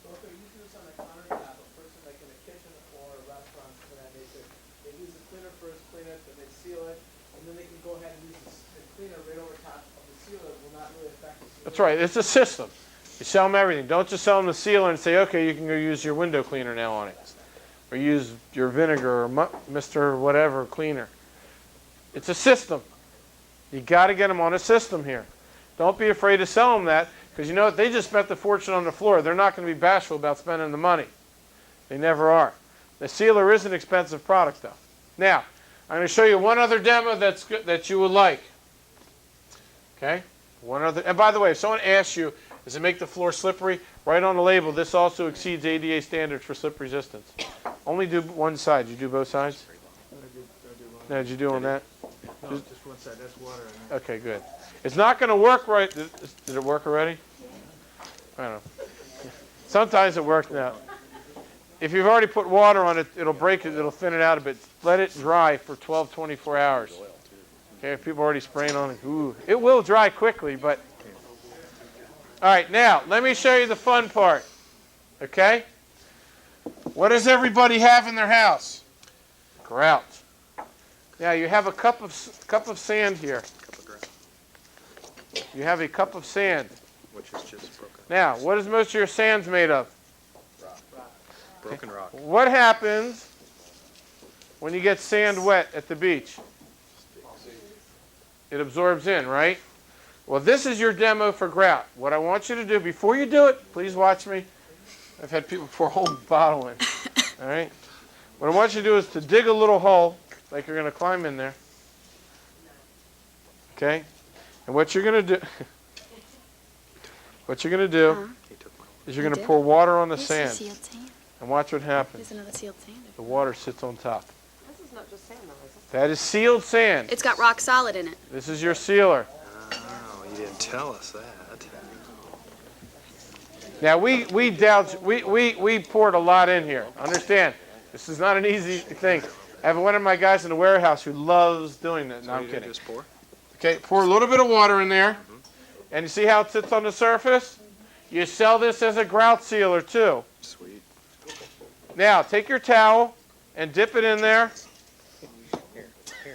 So if they're using this on a countertop, a person like in a kitchen or a restaurant, something like that, they use the cleaner first, clean it, then they seal it, and then they can go ahead and use the cleaner right over top of the sealer. It will not really affect the sealer. That's right. It's a system. You sell them everything. Don't just sell them the sealer and say, okay, you can go use your window cleaner now on it. Or use your vinegar or Mr. whatever cleaner. It's a system. You got to get them on a system here. Don't be afraid to sell them that, because you know what? They just spent the fortune on the floor. They're not going to be bashful about spending the money. They never are. The sealer is an expensive product, though. Now, I'm going to show you one other demo that's good, that you would like. Okay? One other. And by the way, if someone asks you, does it make the floor slippery? Write on the label, this also exceeds ADA standards for slip resistance. Only do one side. Did you do both sides? No, did you do on that? No, just one side, that's water in there. Okay, good. It's not going to work right. Did it work already? I don't know. Sometimes it works now. If you've already put water on it, it'll break it, it'll thin it out a bit. Let it dry for 12, 24 hours. Okay, if people are already spraying on it, ooh, it will dry quickly, but... All right, now, let me show you the fun part. Okay? What does everybody have in their house? Grout. Now, you have a cup of sand here. You have a cup of sand. Which is just broken. Now, what is most of your sands made of? Broken rock. What happens when you get sand wet at the beach? It absorbs in, right? Well, this is your demo for grout. What I want you to do, before you do it, please watch me. I've had people pour a whole bottle in. All right? What I want you to do is to dig a little hole, like you're going to climb in there. Okay? And what you're going to do... What you're going to do is you're going to pour water on the sand. Sealed sand. And watch what happens. There's another sealed sand. The water sits on top. This is not just sand though, is it? That is sealed sand. It's got rock solid in it. This is your sealer. Oh, you didn't tell us that. Now we poured a lot in here. Understand, this is not an easy thing. I have one of my guys in the warehouse who loves doing that. No, I'm kidding. Just pour? Okay, pour a little bit of water in there. And you see how it sits on the surface? You sell this as a grout sealer too. Sweet. Now, take your towel and dip it in there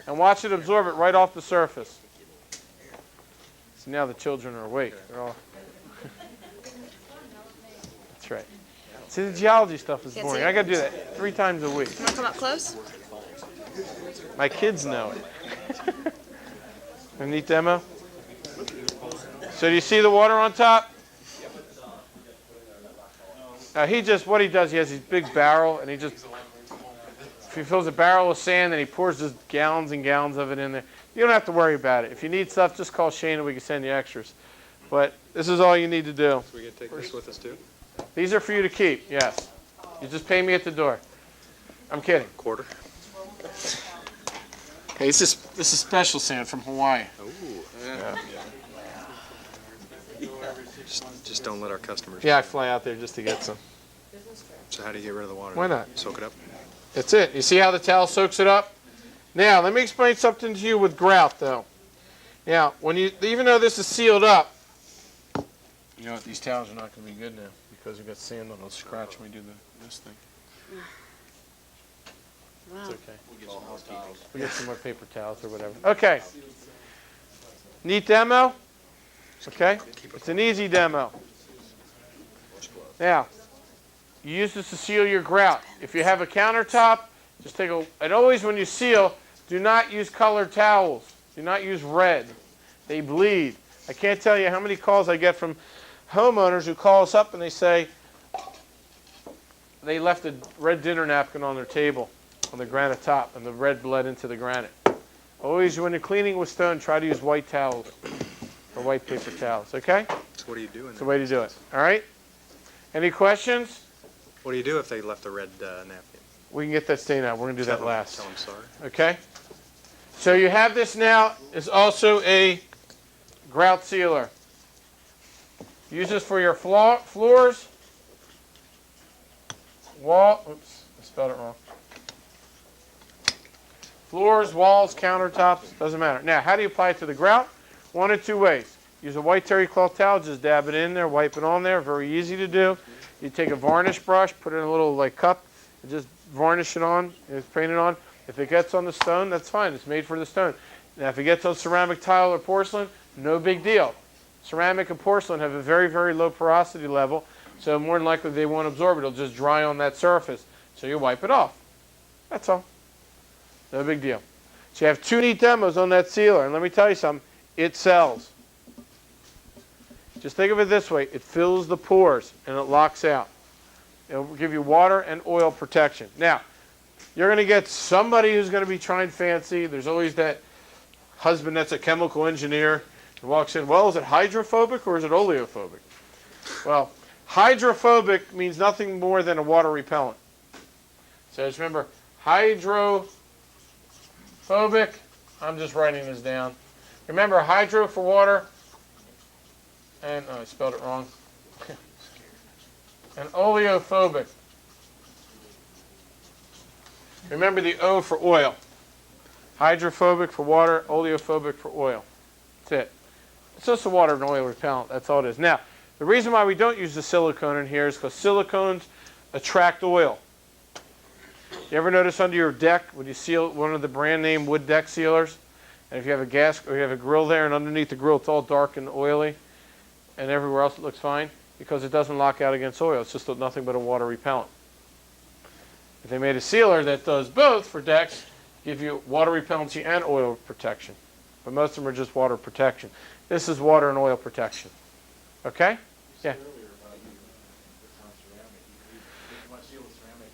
and watch it absorb it right off the surface. So now the children are awake. They're all... That's right. See, the geology stuff is Yes, boring. it I got to do that 3 times a week. You want to come up close? My kids know it. A neat demo? So do you see the water on top? What he does, he has his big barrel, and if he fills a barrel with sand, then he pours just gallons and gallons of it in there. You don't have to worry about it. If you need stuff, just call Shane and we can send you extras. But this is all you need to do. So we can take this with us too? These are for you to keep, yes. You just pay me at the door. I'm kidding. Quarter? Okay, this is special sand from Hawaii. Ooh. Just don't let our customers. Yeah, I fly out there just to get some. So how do you get rid of the water? Why not? Soak it up? That's it. You see how the towel soaks it up? Now, let me explain something to you with grout, though. Now, even though this is sealed up, you know what? These towels are not going to be good now because we've got sand on. It'll scratch when we do this thing. Wow. It's okay. We'll get some more paper towels or whatever. Okay. Neat demo? Okay. It's an easy demo. Now, you use this to seal your grout. If you have a countertop, just take and always when you seal, do not use colored towels. Do not use red. They bleed. I can't tell you how many calls I get from homeowners who call us up and they say they left a red dinner napkin on their table on the granite top and the red bled into the granite. Always when you're cleaning with stone, try to use white towels or white paper towels, okay? So what do you do? That's the way to do it, all right? Any questions? What do you do if they left a red napkin? We can get that stain out. We're going to do that last. Tell them sorry. Okay? So you have this now. It's also a grout sealer. Use this for your floors, oops, I spelled it wrong. Floors, walls, countertops, doesn't matter. Now, how do you apply it to the grout? One of two ways. Use a white terry cloth towel, just dab it in there, wipe it on there, very easy to do. You take a varnish brush, put it in a little cup, and just varnish it on, and paint it on. If it gets on the stone, that's fine, it's made for the stone. Now, if it gets on ceramic tile or porcelain, no big deal. Ceramic and porcelain have a very, very low porosity level, so more than likely they won't absorb it. It'll just dry on that surface. So you wipe it off. That's all. No big deal. So you have two neat demos on that sealer, and let me tell you something, it sells. Just think of it this way. It fills the pores, and it locks out. It'll give you water and oil protection. Now, you're going to get somebody who's going to be trying fancy. There's always that husband that's a chemical engineer who walks in, well, is it hydrophobic or is it oleophobic? Well, hydrophobic means nothing more than a water repellent. So just remember, hydrophobic, I'm just writing this down. Remember, hydro for water, and I spelled it wrong, and oleophobic. Remember the O for oil. Hydrophobic for water, oleophobic for oil. That's it. It's just a water and oil repellent. That's all it is. Now, the reason why we don't use the silicone in here is because silicones attract oil. You ever notice under your deck when you seal one of the brand name wood deck sealers, and if you have a gas or you have a grill there and underneath the grill it's all dark and oily, and everywhere else it looks fine? Because it doesn't lock out against oil. It's just nothing but a water repellent. If they made a sealer that does both for decks, give you water repellency and oil protection. But most of them are just water protection. This is water and oil protection. Okay? Yeah.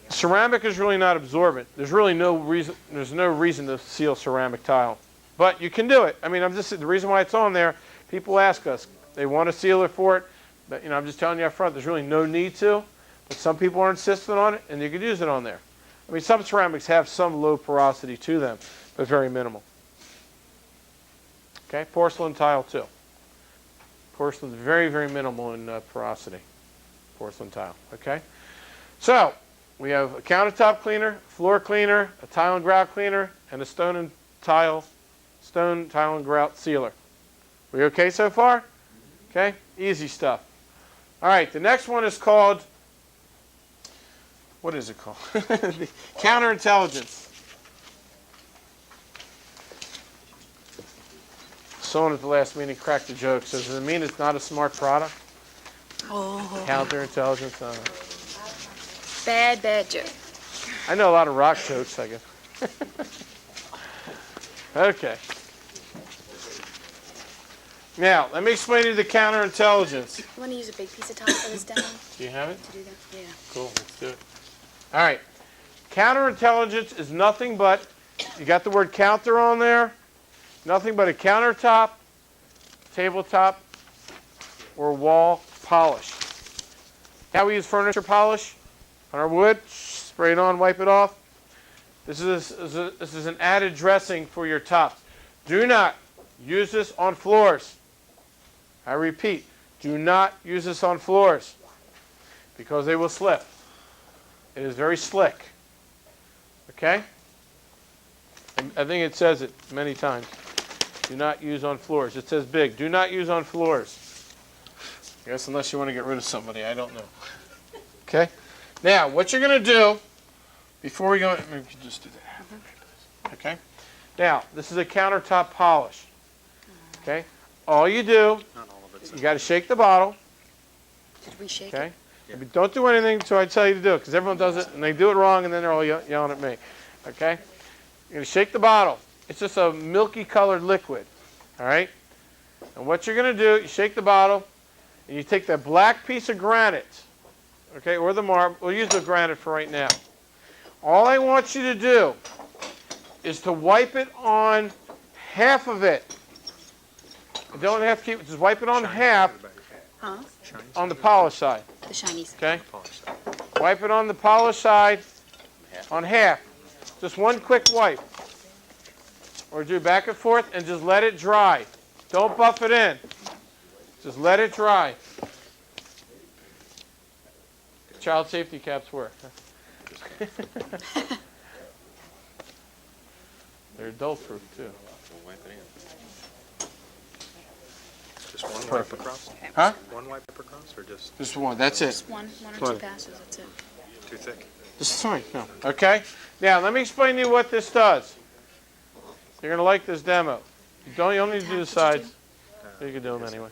Ceramic is really not absorbent. There's really no reason to seal ceramic tile. But you can do it. I mean, the reason why it's on there, people ask us, they want a sealer for it. But I'm just telling you up front, there's really no need to. But some people are insistent on it, and you could use it on there. I mean, some ceramics have some low porosity to them, but very minimal. Okay, porcelain tile too. Porcelain is very, very minimal in porosity. Porcelain tile. Okay, so we have a countertop cleaner, floor cleaner, a tile and grout cleaner, and a stone tile and grout sealer. We okay so far? Okay, easy stuff. All right, the next one is called. What is it called? The counterintelligence. Someone at the last meeting cracked a joke. So does it mean it's not a smart product? Oh. Counterintelligence. Bad joke. I know a lot of rock jokes, I guess. Okay. Now, let me explain to you the counterintelligence. You want to use a big piece of tile for this demo Do you have it? to do that? Yeah. Cool, let's do it. All right. Counterintelligence is nothing but, you got the word counter on there, nothing but a countertop, tabletop, or wall polish. How we use furniture polish on our wood, spray it on, wipe it off. This is an added dressing for your tops. Do not use this on floors. I repeat, do not use this on floors because they will slip. It is very slick. Okay? I think it says it many times. Do not use on floors. It says big. Do not use on floors. I guess unless you want to get rid of somebody. I don't know. Okay? Now, what you're going to do, before we go, we can just do that. Okay? Now, this is a countertop polish. Okay? All you do, Not all of it's. you got to shake the bottle. Did we shake Okay? it? But don't do anything until I tell you to do it, because everyone does it and they do it wrong and then they're all yelling at me. Okay? You're going to shake the bottle. It's just a milky colored liquid. All right? And what you're going to do, you shake the bottle and you take that black piece of granite, okay, or the marble. We'll use the granite for right now. All I want you to do is to wipe it on half of it. You don't have to keep, just wipe it on half Huh? on the polished side. The shinies. Okay? Wipe it on the polished side on half. Just one quick wipe. Or do back and forth and just let it dry. Don't buff it in. Just let it dry. Child safety caps work. They're adult proof too. We'll wipe it in. Just one wipe Perfect. across? Huh? One wipe across or just Just one. That's it. Just one or Fine. two passes, that's it. too thick? This is fine. No. Okay? Now, let me explain to you what this does. You're going to like this demo. You don't need to do the sides. You can do them anyway.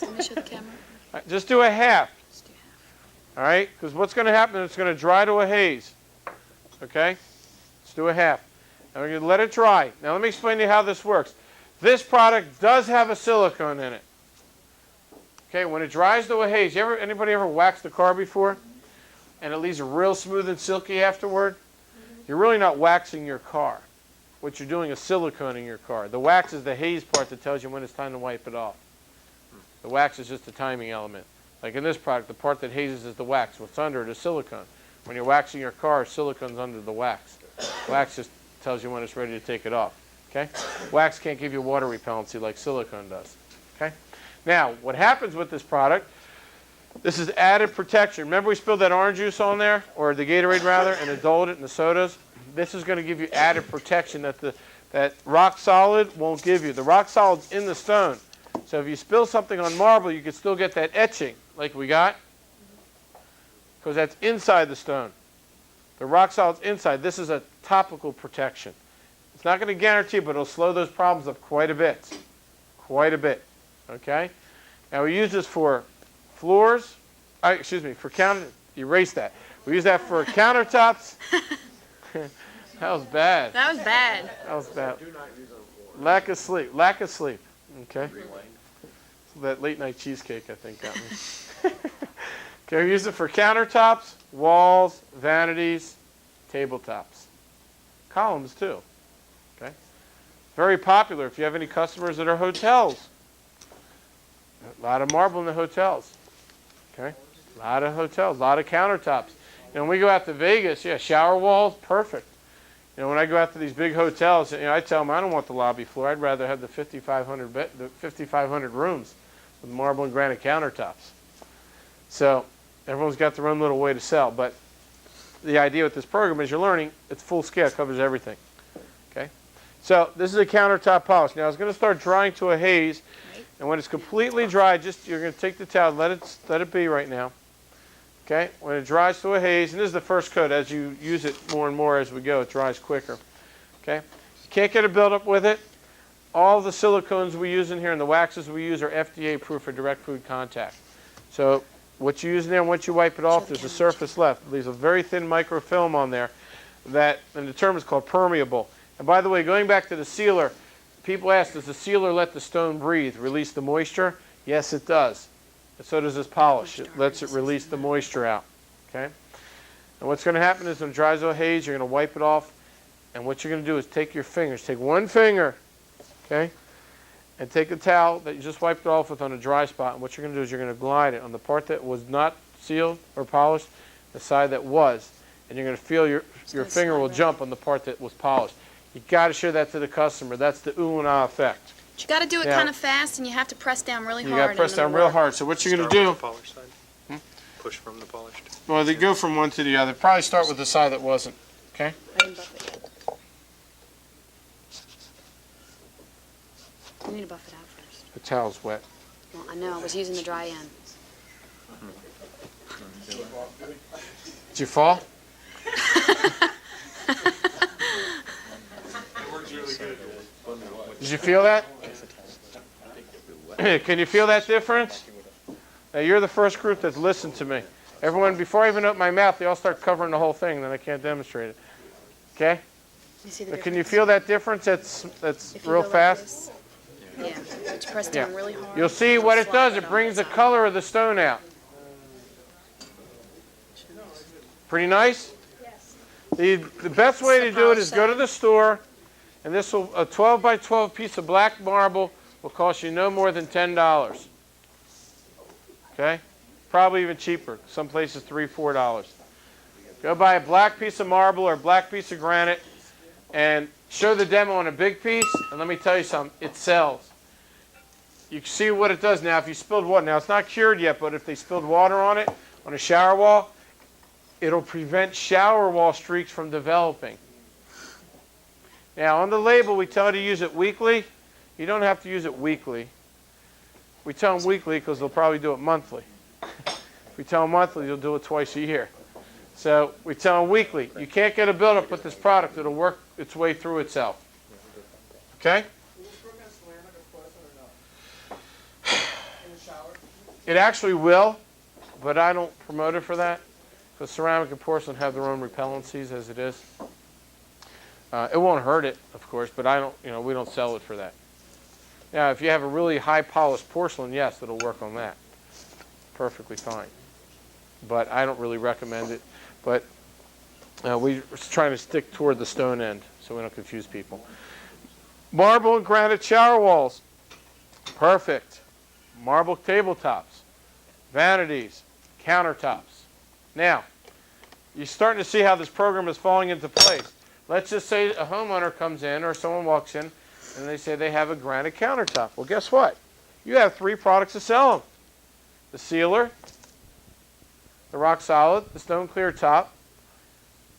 Let me show the camera. All right, just do a half. Just do half. All right? Because what's going to happen is it's going to dry to a haze. Okay? Let's do a half. And we're going to let it dry. Now, let me explain to you how this works. This product does have a silicone in it. Okay? When it dries to a haze, anybody ever waxed a car before? And it leaves it real smooth and silky afterward? You're really not waxing your car. What you're doing is siliconing your car. The wax is the haze part that tells you when it's time to wipe it off. The wax is just a timing element. Like in this product, the part that hazes is the wax. What's under it is silicone. When you're waxing your car, silicone's under the wax. Wax just tells you when it's ready to take it off. Okay? Wax can't give you water repellency like silicone does. Okay? Now, what happens with this product, this is added protection. Remember we spilled that orange juice on there, or the Gatorade rather, and it dulled it in the sodas? This is going to give you added protection that rock solid won't give you. The rock solid's in the stone. So if you spill something on marble, you can still get that etching like we got, because that's inside the stone. The rock solid's inside. This is a topical protection. It's not going to guarantee, but it'll slow those problems up quite a bit. Quite a bit. Okay? Now we use this for floors. For counter. Erase that. We use that for countertops. That was bad. That was bad. That was bad. Lack of sleep. Lack of sleep. Okay. That late night cheesecake, I think, got me. Okay, we use it for countertops, walls, vanities, tabletops. Columns, too. Okay. Very popular if you have any customers that are hotels. A lot of marble in the hotels. Okay. A lot of hotels, a lot of countertops. When we go out to Vegas, yeah, shower walls, perfect. When I go out to these big hotels, I tell them I don't want the lobby floor. I'd rather have the 5,500 rooms with marble and granite countertops. So everyone's got their own little way to sell. But the idea with this program is you're learning it's full scale, covers everything. Okay. So this is a countertop polish. Now it's going to start drying to a haze, and when it's completely dry, you're going to take the towel, let it be right now. Okay, when it dries to a haze, and this is the first coat. As you use it more and more as we go, it dries quicker. Okay, you can't get a buildup with it. All the silicones we use in here and the waxes we use are FDA approved for direct food contact. So what you use in there, once you wipe it off, there's a surface left. It leaves a very thin microfilm on there that, and the term is called permeable. And by the way, going back to the sealer, people ask, does the sealer let the stone breathe, release the moisture? Yes, it does. And so does this polish. It lets it release the moisture out. Okay? And what's going to happen is when it dries to a haze, you're going to wipe it off. And what you're going to do is take your fingers, take one finger, okay, and take a towel that you just wiped it off with on a dry spot. And what you're going to do is you're going to glide it on the part that was not sealed or polished, the side that was. And you're going to feel your finger will jump on the part that was polished. You got to show that to the customer. That's the ooh and ah effect. But you got to do it Yeah. kind of fast, and you have to press down really hard. You got to press and then down real work. hard. So what you're going Start to with do, the polished side? Push from the polished? well, they go from one to the other. Probably start with the side that wasn't. Okay? I didn't buff it yet. You need to buff it out first. The towel's wet. Well, I know. I was using the dry end. Did you fall? Did you feel that? Can you feel that difference? Now, you're the first group that's listened to me. Everyone, before I even open my mouth, they all start covering the whole thing, and then I can't demonstrate it. Okay? You see the But can you difference? feel that difference? That's If you real go like fast. this, yeah, it's pressed Yeah. down really hard. You'll see what it does. It brings the color of the stone out. Pretty nice? The best way to do it is go to the store, and a 12 by 12 piece of black marble will cost you no more than $10. Okay? Probably even cheaper. Some places $3, $4. Go buy a black piece of marble or a black piece of granite and show the demo on a big piece, and let me tell you something, it sells. You can see what it does now. If you spilled water, now it's not cured yet, but if they spilled water on it, on a shower wall, it'll prevent shower wall streaks from developing. Now, on the label, we tell you to use it weekly. You don't have to use it weekly. We tell them weekly because they'll probably do it monthly. If we tell them monthly, you'll do it twice a year. So we tell them weekly. You can't get a buildup with this product. It'll work its way through itself. Okay? Will this work on ceramic or porcelain or no? In the shower? It actually will, but I don't promote it for that. Because ceramic and porcelain have their own repellencies as it is. It won't hurt it, of course, but we don't sell it for that. Now, if you have a really high polished porcelain, yes, it'll work on that. Perfectly fine. But I don't really recommend it. But we're trying to stick toward the stone end so we don't confuse people. Marble and granite shower walls. Perfect. Marble tabletops. Vanities. Countertops. Now, you're starting to see how this program is falling into place. Let's just say a homeowner comes in or someone walks in and they say they have a granite countertop. Well, guess what? You have 3 products to sell them. The sealer, the rock solid, the stone clear top,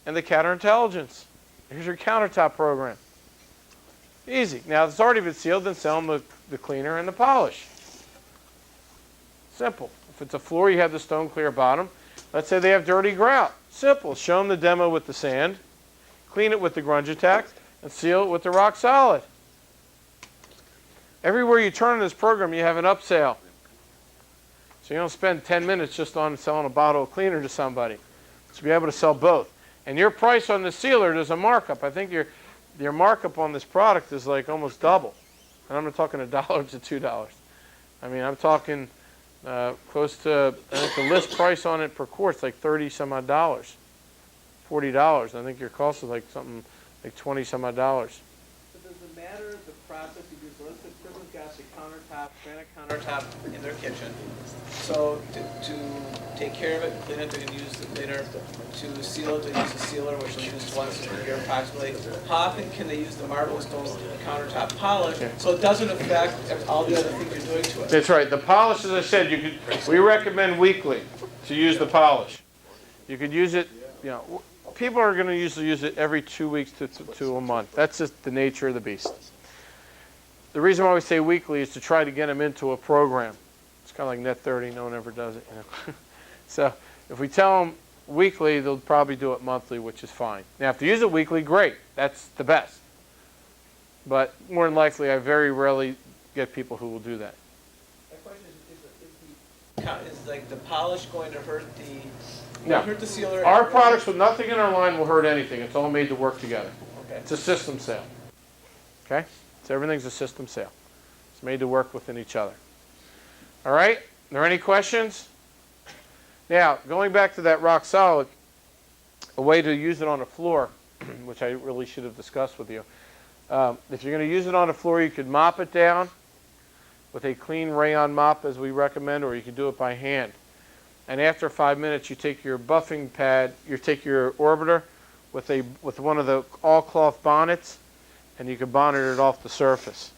and the counterintelligence. Here's your countertop program. Easy. Now, if it's already been sealed, then sell them the cleaner and the polish. Simple. If it's a floor, you have the stone clear bottom. Let's say they have dirty grout. Simple. Show them the demo with the sand, clean it with the grunge attack, and seal it with the rock solid. Everywhere you turn in this program, you have an upsell. So you don't spend 10 minutes just on selling a bottle of cleaner to somebody. So be able to sell both. And your price on the sealer, there's a markup. I think your markup on this product is like almost double. And I'm not talking $1 to $2. I mean, I'm talking close to, I think the list price on it per quart is like 30 some odd dollars. $40. I think your cost is like something like 20 some odd dollars. So does it matter the process you use? So let's say someone's got a countertop, granite countertop in their kitchen. So to take care of it, clean it, they're going to use the cleaner. To seal it, they use the sealer, which they'll use once a year approximately. How often can they use the marble stone countertop polish so it doesn't affect all the other things you're doing to it? That's right. The polish, as I said, we recommend weekly to use the polish. You could use it, people are going to usually use it every 2 weeks to a month. That's just the nature of the beast. The reason why we say weekly is to try to get them into a program. It's kind of like Net 30. No one ever does it. So if we tell them weekly, they'll probably do it monthly, which is fine. Now, if they use it weekly, great. That's the best. But more than likely, I very rarely get people who will do that. My question is like the polish going to hurt No. hurt the sealer? Our products with nothing in our line will hurt anything. It's all made to work together. Okay. It's a system sale. Okay? So everything's a system sale. It's made to work within each other. All right? Are there any questions? Now, going back to that rock solid, a way to use it on a floor, which I really should have discussed with you. If you're going to use it on a floor, you could mop it down with a clean rayon mop, as we recommend, or you can do it by hand. And after 5 minutes, you take your buffing pad, you take your orbiter with one of the all-cloth bonnets, and you can bonnet it off the surface.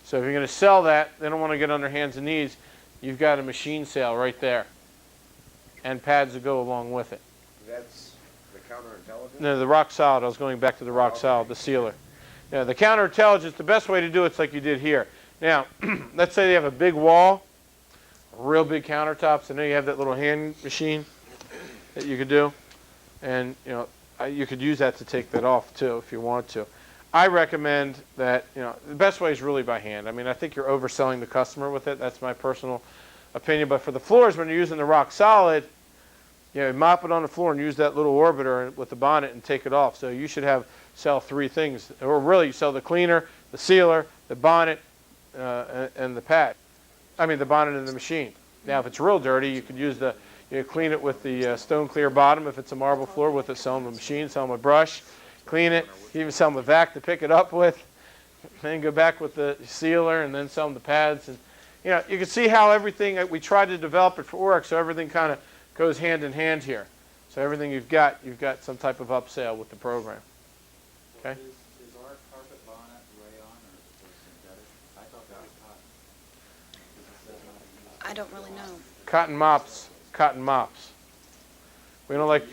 So if you're going to sell that, they don't want to get on their hands and knees, you've got a machine sale right there. And pads that go along with it. That's the counterintelligence? No, the rock solid. I was going back to the rock solid, the sealer. Yeah, the counterintelligence, the best way to do it's like you did here. Now, let's say they have a big wall, real big countertops. I know you have that little hand machine that you could do. And, you could use that to take that off, too, if you want to. I recommend that, the best way is really by hand. I mean, I think you're overselling the customer with it. That's my personal opinion. But for the floors, when you're using the rock solid, mop it on the floor and use that little orbiter with the bonnet and take it off. So you should sell 3 things. Or really, you sell the cleaner, the sealer, the bonnet, and the pad. I mean, the bonnet and the machine. Now, if it's real dirty, you could use clean it with the stone clear bottom. If it's a marble floor, with it, sell them a machine, sell them a brush, clean it. You even sell them a vac to pick it up with. Then go back with the sealer, and then sell them the pads. And you can see how everything we tried to develop it for Oreck, so everything kind of goes hand in hand here. So everything you've got some type of upsell with the program. Okay. Is our carpet bonnet rayon or synthetic? I thought that was cotton. I don't really know. Cotton mops. We don't like.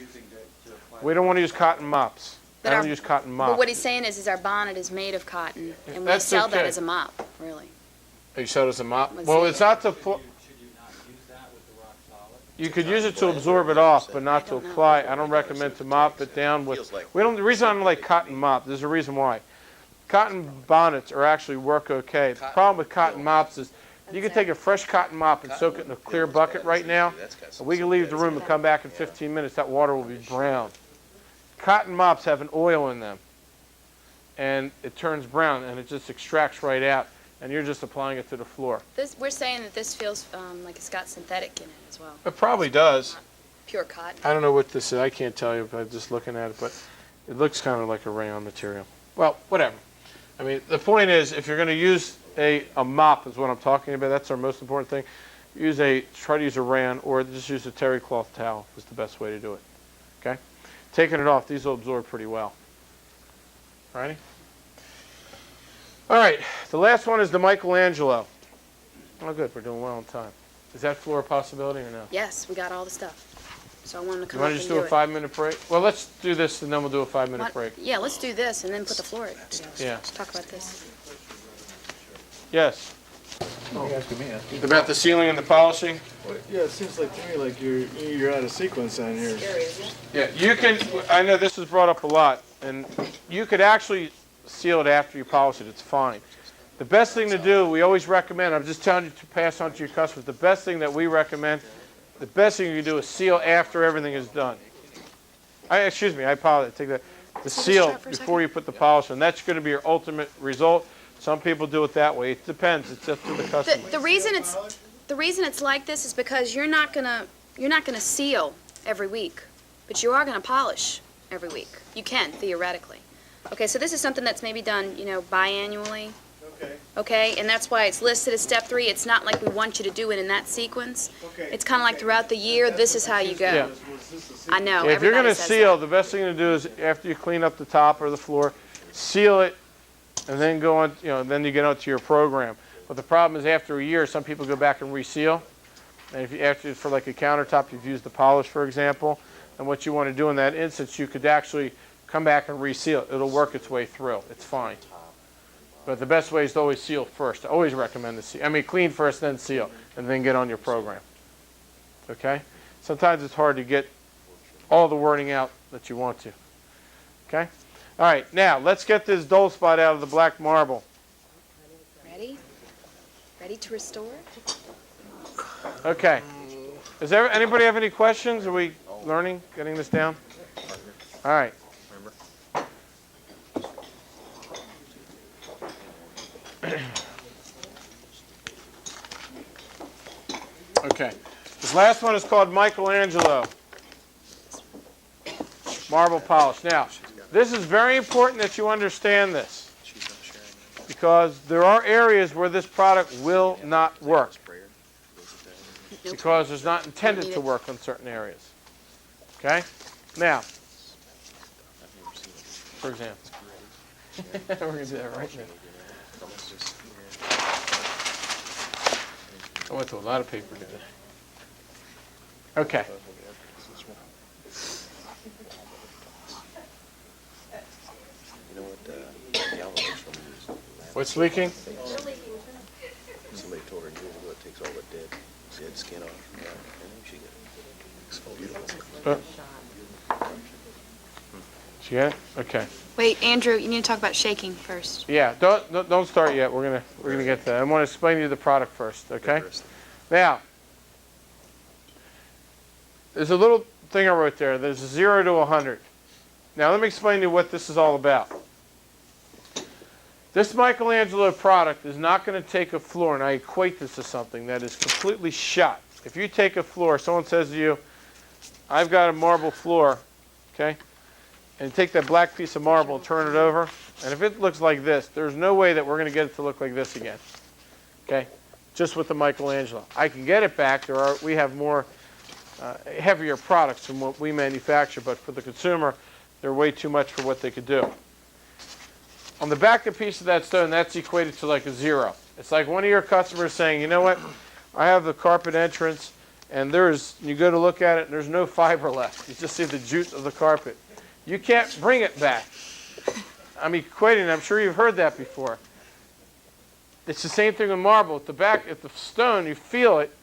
We don't want to use cotton mops. I don't use cotton mops. But what he's saying is our bonnet is made of cotton, and we That's sell that okay. as a mop, really. Oh, you sell it as a mop? Let's Well, see. it's not to. Should you not use that with the rock solid? You could use it to absorb it off, but not to apply. I don't recommend to mop it down with. The reason I don't like cotton mop. There's a reason why. Cotton bonnets are actually work okay. The problem with cotton mops is you can take a fresh cotton mop and soak it in a clear bucket right now, and we can leave the room and come back in 15 minutes. That water will be brown. Cotton mops have an oil in them, and it turns brown, and it just extracts right out, and you're just applying it to the floor. We're saying that this feels like it's got synthetic in it as well. It probably does. Pure cotton. I don't know what this is. I can't tell you by just looking at it, but it looks kind of like a rayon material. Well, whatever. I mean, the point is, if you're going to use a mop, is what I'm talking about. That's our most important thing. Try to use a rayon, or just use a terry cloth towel is the best way to do it. Okay? Taking it off, these will absorb pretty well. Righty? All right, the last one is the Michelangelo. Oh, good, we're doing well on time. Is that floor a possibility or no? Yes, we got all the stuff. So I wanted to You come want up to and just do a it. 5-minute break? Well, let's do this, and then we'll do a 5-minute break. Yeah, let's do this and then put the floor together. Yeah. Let's talk about this. Yes. Asking me. About the sealing and the polishing? Well, yeah, it seems like to me like you're out of sequence on here. Yeah, you can, I know this is brought up a lot, and you could actually seal it after you polish it. It's fine. The best thing to do, we always recommend, I'm just telling you to pass on to your customers, the best thing that we recommend, the best thing you can do is seal after everything is done. I apologize, take that. The seal try for a before you put the polish on. That's going to be your ultimate result. Some people do it that way. It depends. It's up to the customer. The reason it's like this is because you're not gonna seal every week, but you are gonna polish every week. You can theoretically. Okay, so this is something that's maybe done, biannually. Okay. Okay, and that's why it's listed as step 3. It's not like we want you to do it in that sequence. Okay. It's kind of like throughout the year. This is how you go. Yeah. I know. If you're going everybody to says seal, that. the best thing to do is after you clean up the top or the floor, seal it, and then go on. Then you get onto your program. But the problem is after a year, some people go back and reseal. And if after for like a countertop, you've used the polish, for example, and what you want to do in that instance, you could actually come back and reseal. It'll work its way through. It's fine. But the best way is to always seal first. I always recommend to seal. Clean first, then seal, and then get on your program. Okay? Sometimes it's hard to get all the wording out that you want to. Okay? All right, now let's get this dull spot out of the black marble. Ready? Ready to restore? Okay. Does anybody have any questions? Are we learning, getting this down? All right. Okay. This last one is called Michelangelo. Marble polish. Now, this is very important that you understand this, because there are areas where this product will not work, because it's not intended to work on certain areas. Okay? Now, for example, we're going to do that right now. I went through a lot of paper today. Okay. You know what, the outlet from What's leaking? somebody told her years ago it takes all the dead skin off. Yeah, and then she get exfoliated. Did you get it? Okay. Wait, Andrew, you need to talk about shaking first. Yeah, don't start yet. We're gonna get to that. I want to explain to you the product first, okay? Now, there's a little thing I wrote there. There's 0 to 100. Now let me explain to you what this is all about. This Michelangelo product is not going to take a floor, and I equate this to something that is completely shot. If you take a floor, someone says to you, I've got a marble floor, okay? And take that black piece of marble and turn it over, and if it looks like this, there's no way that we're going to get it to look like this again, okay? Just with the Michelangelo. I can get it back. We have more heavier products than what we manufacture, but for the consumer, they're way too much for what they could do. On the back of a piece of that stone, that's equated to like a 0. It's like one of your customers saying, you know what, I have the carpet entrance, and you go to look at it, and there's no fiber left. You just see the jute of the carpet. You can't bring it back. I'm equating, I'm sure you've heard that before. It's the same thing with marble. At the back, at the stone, you feel it.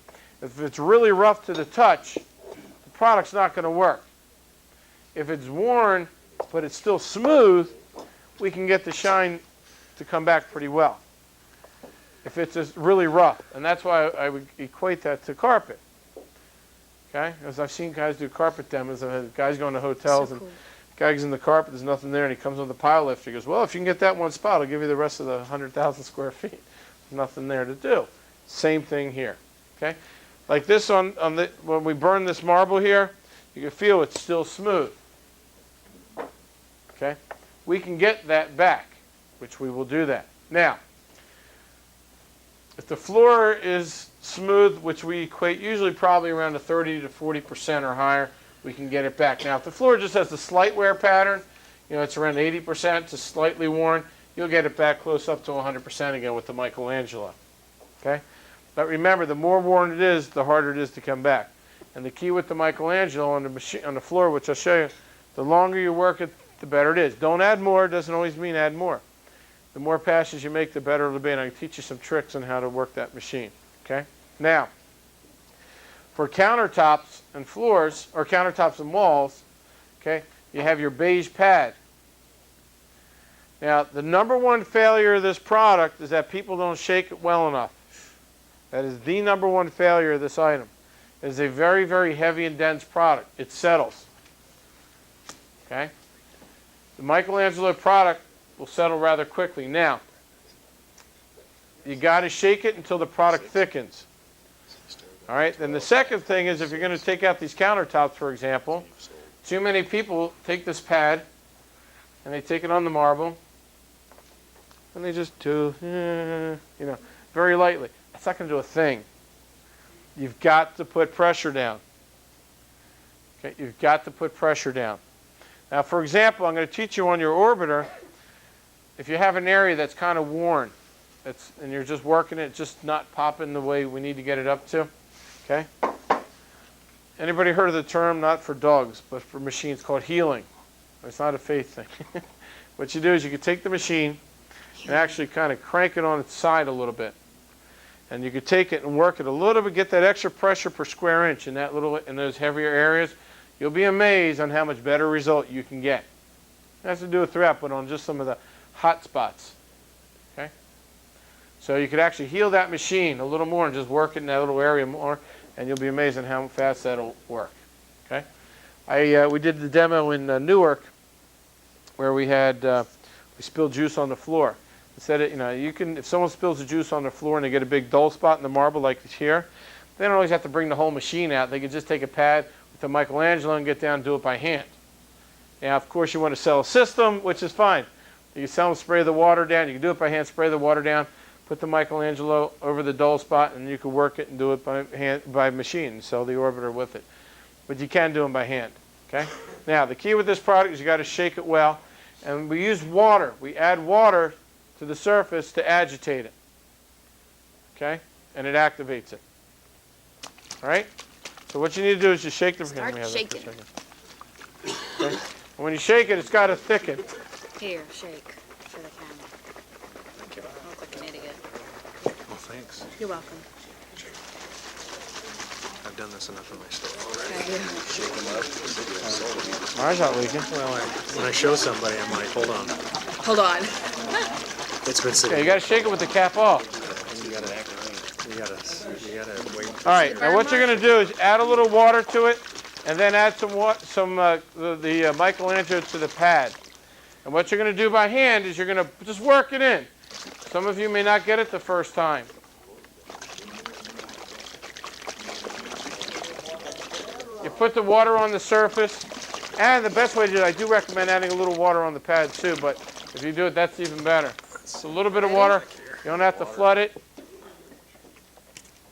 If it's really rough to the touch, the product's not going to work. If it's worn, but it's still smooth, we can get the shine to come back pretty well. If it's just really rough, and that's why I would equate that to carpet. Okay? Because I've seen guys do carpet demos. I've had guys going to hotels, So cool. and guys in the carpet, there's nothing there, and he comes with a pile lifter. He goes, well, if you can get that one spot, I'll give you the rest of the 100,000 square feet. There's nothing there to do. Same thing here. Okay? Like this when we burn this marble here, you can feel it's still smooth. Okay? We can get that back, which we will do that. Now, if the floor is smooth, which we equate usually probably around a 30 to 40% or higher, we can get it back. Now, if the floor just has a slight wear pattern, it's around 80% to slightly worn, you'll get it back close up to 100% again with the Michelangelo. Okay? But remember, the more worn it is, the harder it is to come back. And the key with the Michelangelo on the floor, which I'll show you, the longer you work it, the better it is. Don't add more. Doesn't always mean add more. The more passes you make, the better it'll be. And I can teach you some tricks on how to work that machine. Okay? Now, for countertops and floors, or countertops and walls, okay, you have your beige pad. Now, the number one failure of this product is that people don't shake it well enough. That is the number one failure of this item. It is a very, very heavy and dense product. It settles. Okay? The Michelangelo product will settle rather quickly. Now, you got to shake it until the product thickens. All right? Then the second thing is if you're going to take out these countertops, for example, too many people take this pad and they take it on the marble and they just do, very lightly. It's not going to do a thing. You've got to put pressure down. Okay? You've got to put pressure down. Now, for example, I'm going to teach you on your orbiter, if you have an area that's kind of worn, and you're just working it, just not popping the way we need to get it up to, okay? Anybody heard of the term, not for dogs, but for machines, called healing? It's not a faith thing. What you do is you can take the machine and actually kind of crank it on its side a little bit. And you could take it and work it a little bit, get that extra pressure per square inch in those heavier areas. You'll be amazed on how much better result you can get. It has to do it throughout, but on just some of the hot spots. Okay? So you could actually heal that machine a little more and just work it in that little area more, and you'll be amazed at how fast that'll work. Okay? We did the demo in Newark where we spilled juice on the floor. Instead of, if someone spills the juice on the floor and they get a big dull spot in the marble like it's here, they don't always have to bring the whole machine out. They can just take a pad with the Michelangelo and get down and do it by hand. Now, of course, you want to sell a system, which is fine. You can sell them, spray the water down. You can do it by hand, spray the water down, put the Michelangelo over the dull spot, and you can work it and do it by hand, by machine, and sell the orbiter with it. But you can do them by hand. Okay? Now, the key with this product is you got to shake it well. And we use water. We add water to the surface to agitate it. Okay? And it activates it. All right? So what you need to do is just shake the... Start shaking. Okay? And when you shake it, it's got to thicken. Here, shake for the camera. Thank you. I look like an idiot. Well, thanks. You're welcome. I've done this enough in my store. Mine's not leaking. Well, when I show somebody, I'm like, hold on. Hold on. It's been sitting. Yeah, you got to shake it with the cap off. You gotta wait. All right, now what you're going to do is add a little water to it, and then add the Michelangelo to the pad. And what you're going to do by hand is you're going to just work it in. Some of you may not get it the first time. You put the water on the surface, and the best way to do it, I do recommend adding a little water on the pad too, but if you do it, that's even better. It's a little bit of water. You don't have to flood it.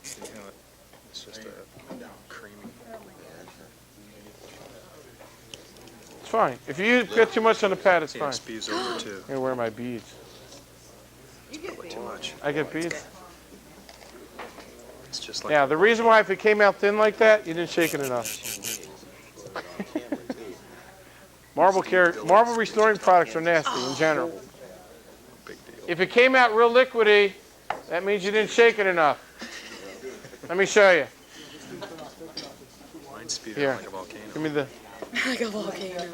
It's just a creamy. It's fine. If you get too much on the pad, it's Yeah, fine. it spews over too. I'm gonna wear my beads. Too much. I get beads. It's just like Now, the reason why if it came out thin like that, you didn't shake it enough. Marble restoring products are nasty in general. a big deal. If it came out real liquidy, that means you didn't shake it enough. Let me show you. Mine spewed Here. out like a volcano. Give me the. Like a volcano.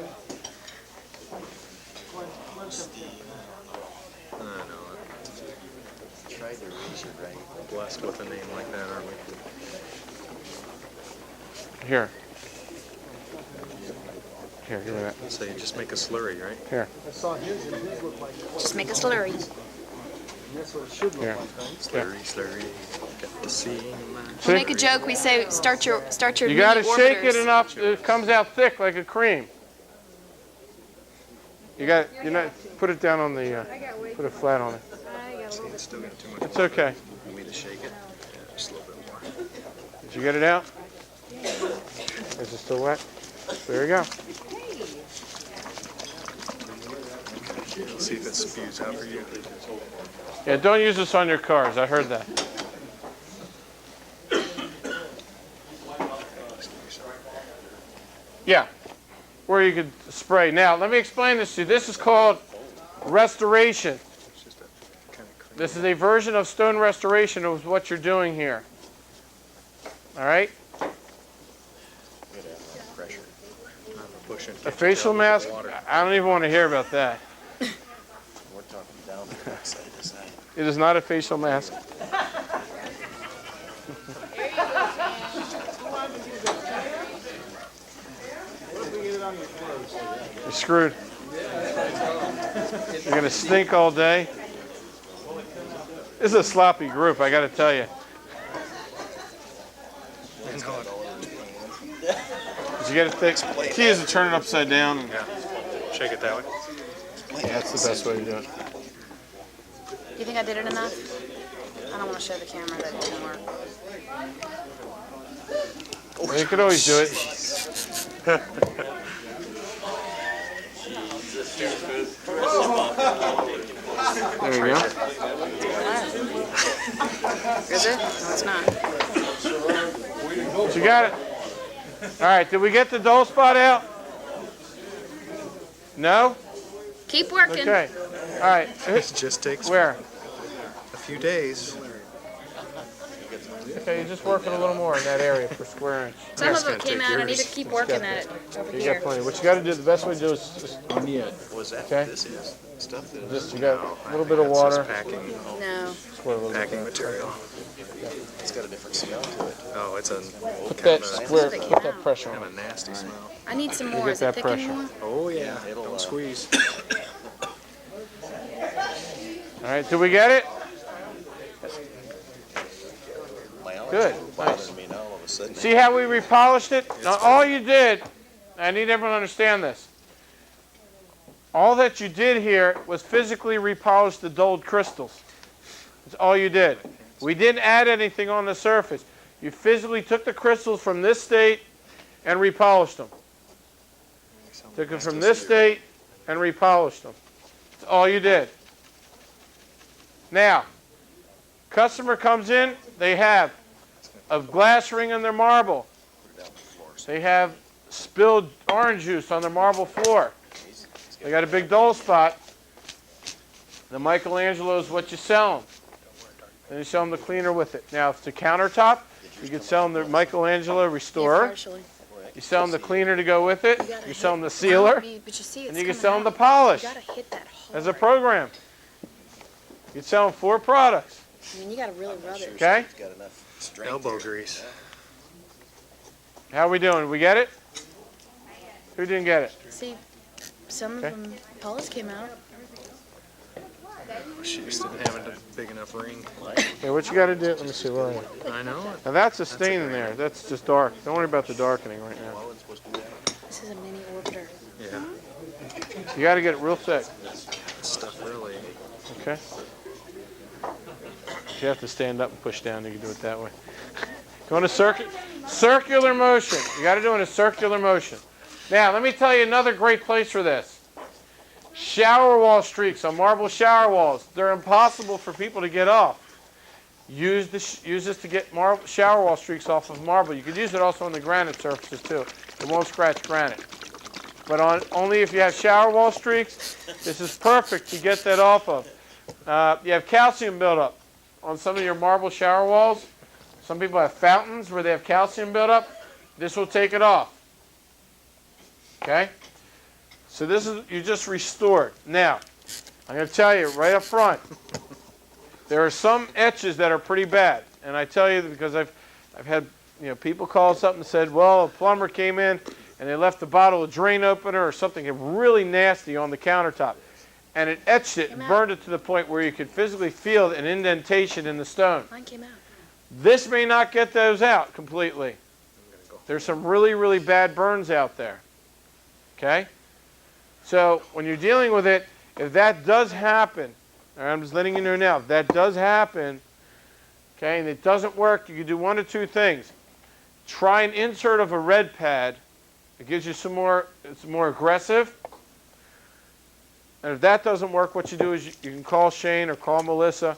I know. Tried to raise it right. Blessed with a name like that, aren't we? Here. Here, give me that. So you just make a slurry, right? Here. I saw his and his looked like, Just make a slurry. that's what it should look Here. like, right? Slurry, slurry. Get the seam. We make a joke. We say, start your You got to mini shake it orbiters. enough it comes out thick like a cream. You not put it down on the put it flat on it. See, it's still got too much. It's okay. You want me to shake it? Yeah, just a little bit more. Did you get it out? Is it still wet? There you go. See if it spews out for you. Yeah, don't use this on your cars. I heard that. Yeah, where you could spray. Now, let me explain this to you. This is called restoration. It's just a kind of cream. This is a version of stone restoration of what you're doing here. All right? Pressure. I'm pushing. A facial mask? I don't even want to hear about that. We're talking down side to side. It is not a facial mask. You're screwed. You're going to stink all day. This is a sloppy group, I got to tell you. Did you get it fixed? Key is to turn it upside down. And, Yeah. Shake it that way. yeah, that's the best way to do it. You think I did it enough? I don't want to show the camera that it didn't work. Well, you could always do it. There you go. Is it? No, it's not. But you got it. All right, did we get the dull spot out? No? Keep working. Okay. All right. It just takes Where? a few days. Okay, you're just working a little more in that area per square inch. Some That's of it gonna came take out. I need to years. keep working at it over You here. got plenty. What you got to do, the best way to do is just, Was that Okay. what this is? Stuff that just you got No, a little bit of that's just water. Packing, No. Squirt a little bit packing there. material. it's got a different smell to it. Oh, it's a Put kind that of square, It came put that out. pressure kind on of it. a nasty smell. I need some more. get Is that it thick pressure. anymore? Oh yeah, It'll, don't squeeze. All right, did we get it? my allergies Good. were bothering me now all of a sudden. See how we repolished it? Now, all you did, I need everyone to understand this. All that you did here was physically repolish the dulled crystals. That's all you did. We didn't add anything on the surface. You physically took the crystals from this state and repolished them. Took them from this state and repolished them. That's all you did. Now, customer comes in, they have a glass ring on their marble. They have spilled orange juice on their marble floor. They got a big dull spot. The Michelangelo is what you sell them. Then you sell them the cleaner with it. Now, if it's a countertop, You could sell them the Michelangelo Yeah, Restorer. partially. You sell them the cleaner to go with it. You gotta You sell them the hit- sealer. But you see it's And you can coming sell them the out. polish You gotta hit that hard. as a program. You sell them 4 products. I mean, you gotta really rub it. Okay? Got enough strength. Elbow grease. How we doing? We get it? Who didn't get it? See, some Okay. of them, Paula's came out. She just didn't have a big enough ring. Okay, what you got to do? Let me see. Where are you? I know it. Now that's a stain in there. That's just dark. Don't worry about the darkening right now. Well, it's supposed to do that. This is a mini orbiter. Yeah. You got to get it real thick. Stuff really. Okay? If you have to stand up and push down, you can do it that way. Go in a circular motion. You got to do it in a circular motion. Now, let me tell you another great place for this. Shower wall streaks on marble shower walls. They're impossible for people to get off. Use this to get shower wall streaks off of marble. You could use it also on the granite surfaces too. It won't scratch granite. But only if you have shower wall streaks, this is perfect to get that off of. You have calcium buildup on some of your marble shower walls. Some people have fountains where they have calcium buildup. This will take it off. Okay? So this is, you just restored. Now, I'm going to tell you right up front, there are some etches that are pretty bad. And I tell you because I've had people call us up and said, well, a plumber came in and they left the bottle of drain opener or something really nasty on the countertop. And it etched it and burned it to the point where you could physically feel an indentation in the stone. Mine came out. This may not get those out completely. There's some really, really bad burns out there. Okay? So when you're dealing with it, if that does happen, I'm just letting you know now, if that does happen, okay, and it doesn't work, you can do one of 2 things. Try an insert of a red pad. It gives you some more, it's more aggressive. And if that doesn't work, what you do is you can call Shane or call Melissa.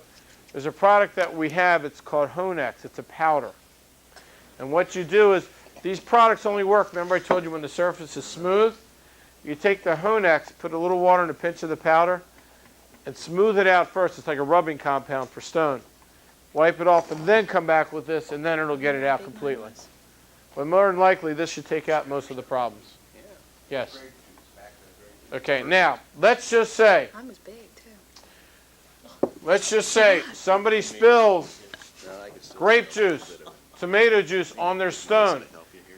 There's a product that we have, it's called Honex. It's a powder. And what you do is, these products only work, remember I told you when the surface is smooth? You take the Honex, put a little water in a pinch of the powder, and smooth it out first. It's like a rubbing compound for stone. Wipe it off and then come back with this, and then it'll get it out completely. But more than likely, this should take out most of the problems. Yes? Okay, now, let's just say, Mine was big, too. somebody spills grape juice, tomato juice on their stone,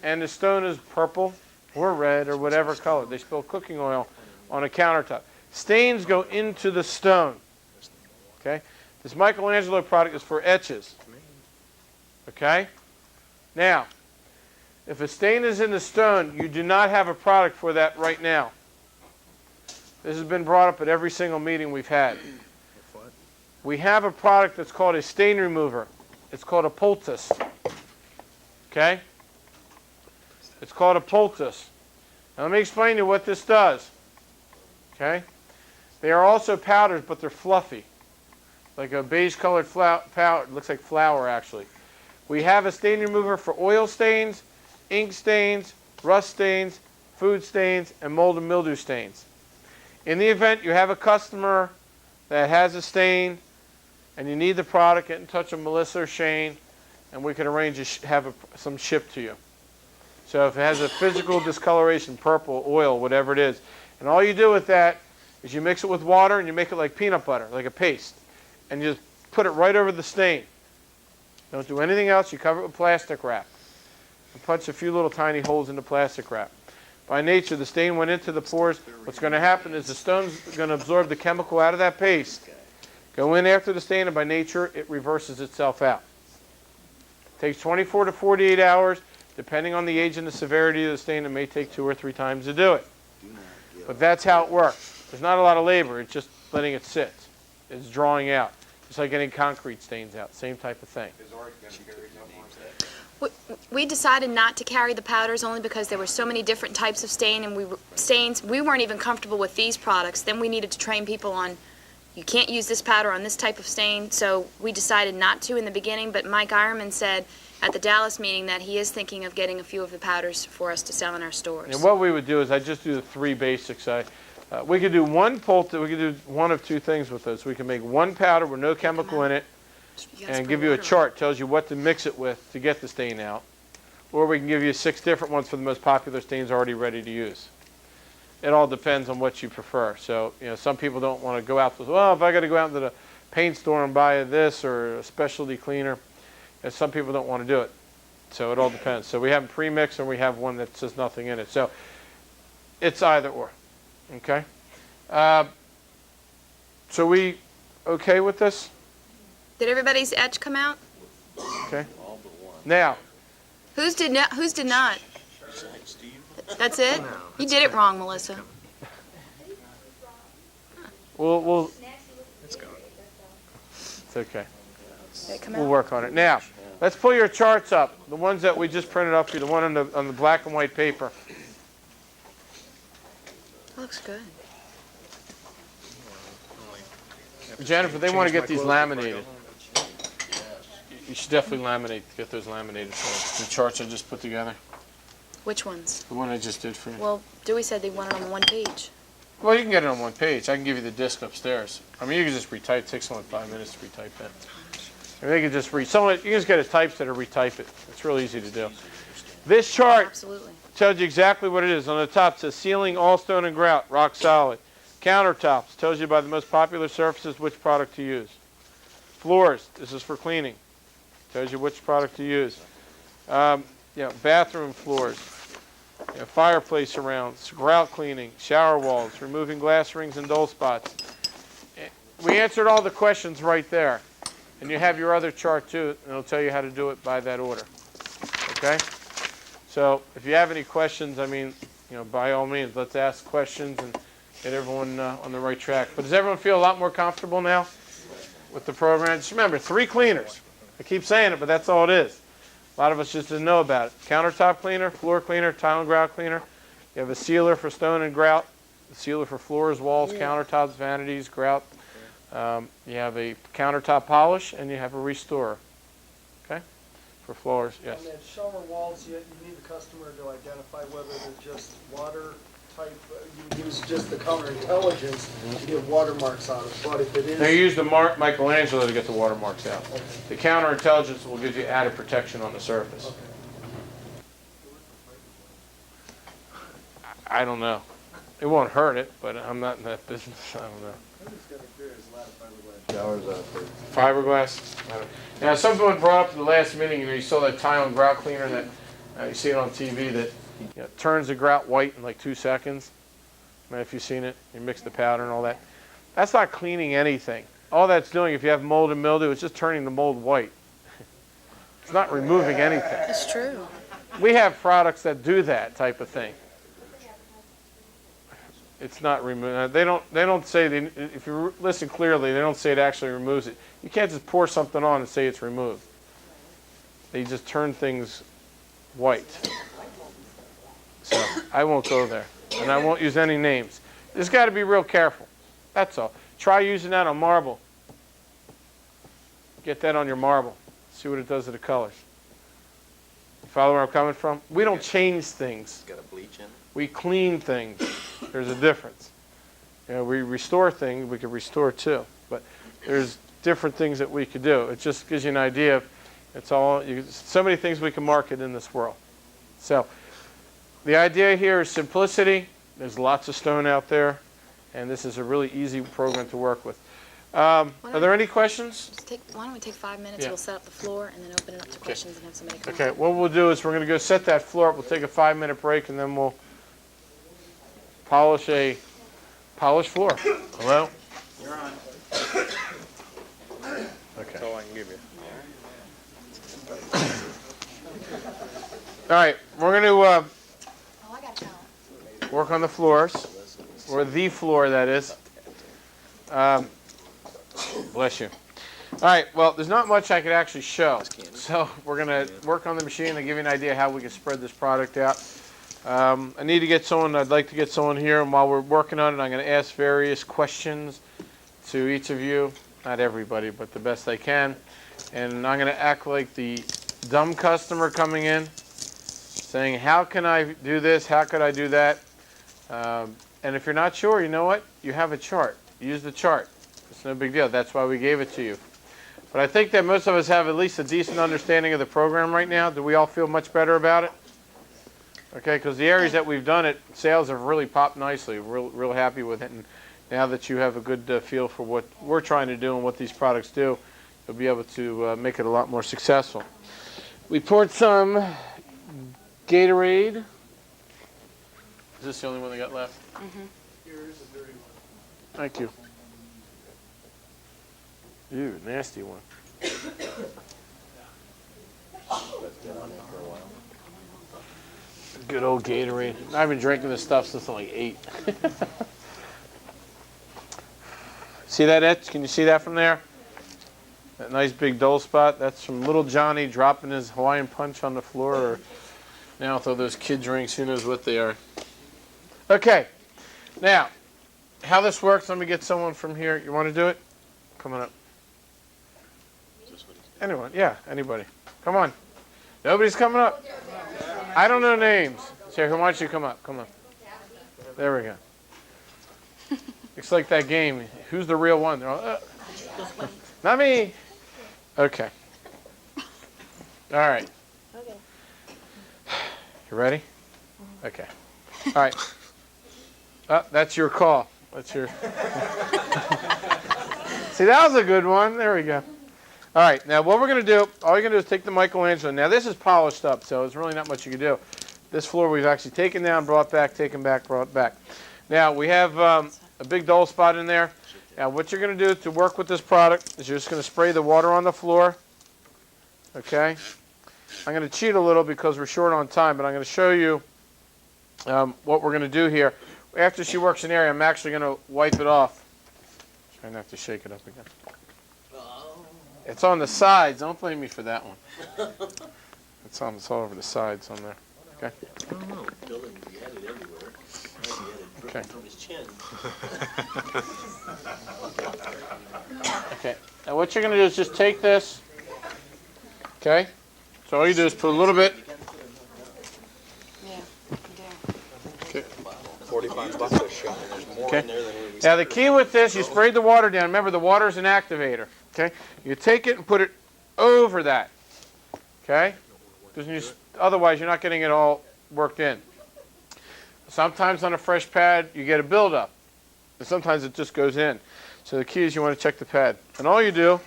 and the stone is purple or red or whatever color. They spill cooking oil on a countertop. Stains go into the stone. Okay? This Michelangelo product is for etches. Okay? Now, if a stain is in the stone, you do not have a product for that right now. This has been brought up at every single meeting we've had. We have a product that's called a stain remover. It's called a poultice. Okay? It's called a poultice. Now let me explain to you what this does. Okay? They are also powders, but they're fluffy. Like a beige colored powder. It looks like flour actually. We have a stain remover for oil stains, ink stains, rust stains, food stains, and mold and mildew stains. In the event you have a customer that has a stain and you need the product, get in touch with Melissa or Shane, and we can arrange to have some shipped to you. So if it has a physical discoloration, purple, oil, whatever it is, and all you do with that is you mix it with water and you make it like peanut butter, like a paste, and you just put it right over the stain. Don't do anything else. You cover it with plastic wrap and punch a few little tiny holes in the plastic wrap. By nature, the stain went into the pores. What's going to happen is the stone's going to absorb the chemical out of that paste, go in after the stain, and by nature, it reverses itself out. It takes 24 to 48 hours. Depending on the age and the severity of the stain, it may take 2 or 3 times to do it. But that's how it works. There's not a lot of labor. It's just letting it sit. It's drawing out. Just like getting concrete stains out. Same type of thing. We decided not to carry the powders only because there were so many different types of stains. We weren't even comfortable with these products. Then we needed to train people on, you can't use this powder on this type of stain. So we decided not to in the beginning, but Mike Ironman said at the Dallas meeting that he is thinking of getting a few of the powders for us to sell in our stores. And what we would do is I just do the 3 basics. We could do one poultice. We could do one of 2 things with those. We can make one powder with no chemical in it, and give you a chart, tells you what to mix it with to get the stain out. Or we can give you 6 different ones for the most popular stains already ready to use. It all depends on what you prefer. So, some people don't want to go out with, well, if I got to go out into the paint store and buy this or a specialty cleaner, and some people don't want to do it. So it all depends. So we have pre-mix and we have one that says nothing in it. So it's either or. Okay? So we okay with this? Did everybody's etch come out? Okay. Now, Whose did not? That's it? You did it wrong, Melissa. we'll It's gone. it's okay. Did it come We'll out? work on it. Now, let's pull your charts up. The ones that we just printed up for you, the one on the black and white paper. Looks good. Jennifer, they want to Change get my these clothes before I go laminated. home. You should definitely laminate, get those laminated for the charts I just put together. Which ones? The one I just did for you. Well, Dewey said they want it on one page. Well, you can get it on one page. I can give you the disc upstairs. I mean, you can just retype. It takes only 5 minutes to retype that. I mean, they can just you can just get a typesetter, retype it. It's real easy to do. This chart Absolutely. tells you exactly what it is. On the top it says ceiling, all stone and grout, rock solid. Countertops tells you by the most popular surfaces which product to use. Floors, this is for cleaning. Tells you which product to use. Bathroom floors, fireplace surrounds, grout cleaning, shower walls, removing glass rings and dull spots. We answered all the questions right there. And you have your other chart too, and it'll tell you how to do it by that order. Okay? So if you have any questions, I mean, by all means, let's ask questions and get everyone on the right track. But does everyone feel a lot more comfortable now with the program? Just remember, 3 cleaners. I keep saying it, but that's all it is. A lot of us just didn't know about it. Countertop cleaner, floor cleaner, tile and grout cleaner. You have a sealer for stone and grout, a sealer for floors, walls, countertops, vanities, grout. You have a countertop polish, and you have a restorer. Okay? For floors, yes. On that shower walls, you need the customer to identify whether they're just water type, you use just the counterintelligence to get watermarks on it, but if it is. Now you use the Michelangelo to get the watermarks out. The counterintelligence will give you added protection on the surface. I don't know. It won't hurt it, but I'm not in that business. I don't know. Showers out there. Fiberglass. Now, someone brought up in the last meeting, you saw that tile and grout cleaner that you see it on TV that turns the grout white in like 2 seconds. I mean, if you've seen it, you mix the powder and all that. That's not cleaning anything. All that's doing, if you have mold and mildew, it's just turning the mold white. It's not removing anything. That's true. We have products that do that type of thing. It's not removed. They don't say, if you listen clearly, they don't say it actually removes it. You can't just pour something on and say it's removed. They just turn things white. So I won't go there. And I won't use any names. Just got to be real careful. That's all. Try using that on marble. Get that on your marble. See what it does to the colors. You follow where I'm coming from? We don't change things. Got a bleach in it? We clean things. There's a difference. We restore things. We could restore too. But there's different things that we could do. It just gives you an idea of so many things we can market in this world. So the idea here is simplicity. There's lots of stone out there. And this is a really easy program to work with. Are there any questions? Why don't we take 5 minutes, Yeah. we'll set up the floor, and then open it up to questions and have somebody come Okay, up. what we'll do is we're going to go set that floor up. We'll take a 5-minute break, and then we'll polish a polished floor. Hello? You're on. Okay. That's all I can give you. All right, we're going to Oh, I got talent. work on the floors, or the floor, that is. Bless you. All right, well, there's not much I could actually show. So we're going to work on the machine and give you an idea how we can spread this product out. I need to get someone, I'd like to get someone here, and while we're working on it, I'm going to ask various questions to each of you. Not everybody, but the best I can. And I'm going to act like the dumb customer coming in, saying, how can I do this? How could I do that? And if you're not sure, you know what? You have a chart. Use the chart. It's no big deal. That's why we gave it to you. But I think that most of us have at least a decent understanding of the program right now. Do we all feel much better about it? Okay, because the areas that we've done it, sales have really popped nicely. We're real happy with it. And now that you have a good feel for what we're trying to do and what these products do, you'll be able to make it a lot more successful. We poured some Gatorade. Is this the only one they got left? Here is a dirty one. Thank you. Ew, nasty one. Good old Gatorade. I've been drinking this stuff since I'm like 8. See that etch? Can you see that from there? That nice big dull spot? That's from little Johnny dropping his Hawaiian punch on the floor. Or now with all those kid drinks, who knows what they are. Okay. Now, how this works, let me get someone from here. You want to do it? Come on up. Anyone? Yeah, anybody. Come on. Nobody's coming up. I don't know names. So why don't you come up? Come on. There we go. It's like that game. Who's the real one? They're all, not me. Okay. All right. Okay. You ready? Okay. All right. That's your call. That's your. See, that was a good one. There we go. All right. Now, what we're going to do, all you're going to do is take the Michelangelo. Now, this is polished up, so there's really not much you can do. This floor we've actually taken down, brought back, taken back, brought back. Now, we have a big dull spot in there. Now, what you're going to do to work with this product is you're just going to spray the water on the floor. Okay? I'm going to cheat a little because we're short on time, but I'm going to show you what we're going to do here. After she works an area, I'm actually going to wipe it off. Try not to shake it up again. It's on the sides. Don't blame me for that one. It's all over the sides on there. Okay? I don't know. Bill, he had it everywhere. He had it dripping from his chin. Okay. Now what you're going to do is just take this. Okay? So all you do is put a little bit. Yeah, Okay. 45 bucks a shot. There's more Okay. in there than we Now the key with this, you sprayed the water down. Remember, the water is an activator. Okay? You take it and put it over that. Okay? Because otherwise you're not getting it all worked in. Sometimes on a fresh pad you get a buildup. And sometimes it just goes in. So the key is you want to check the pad. And all you do,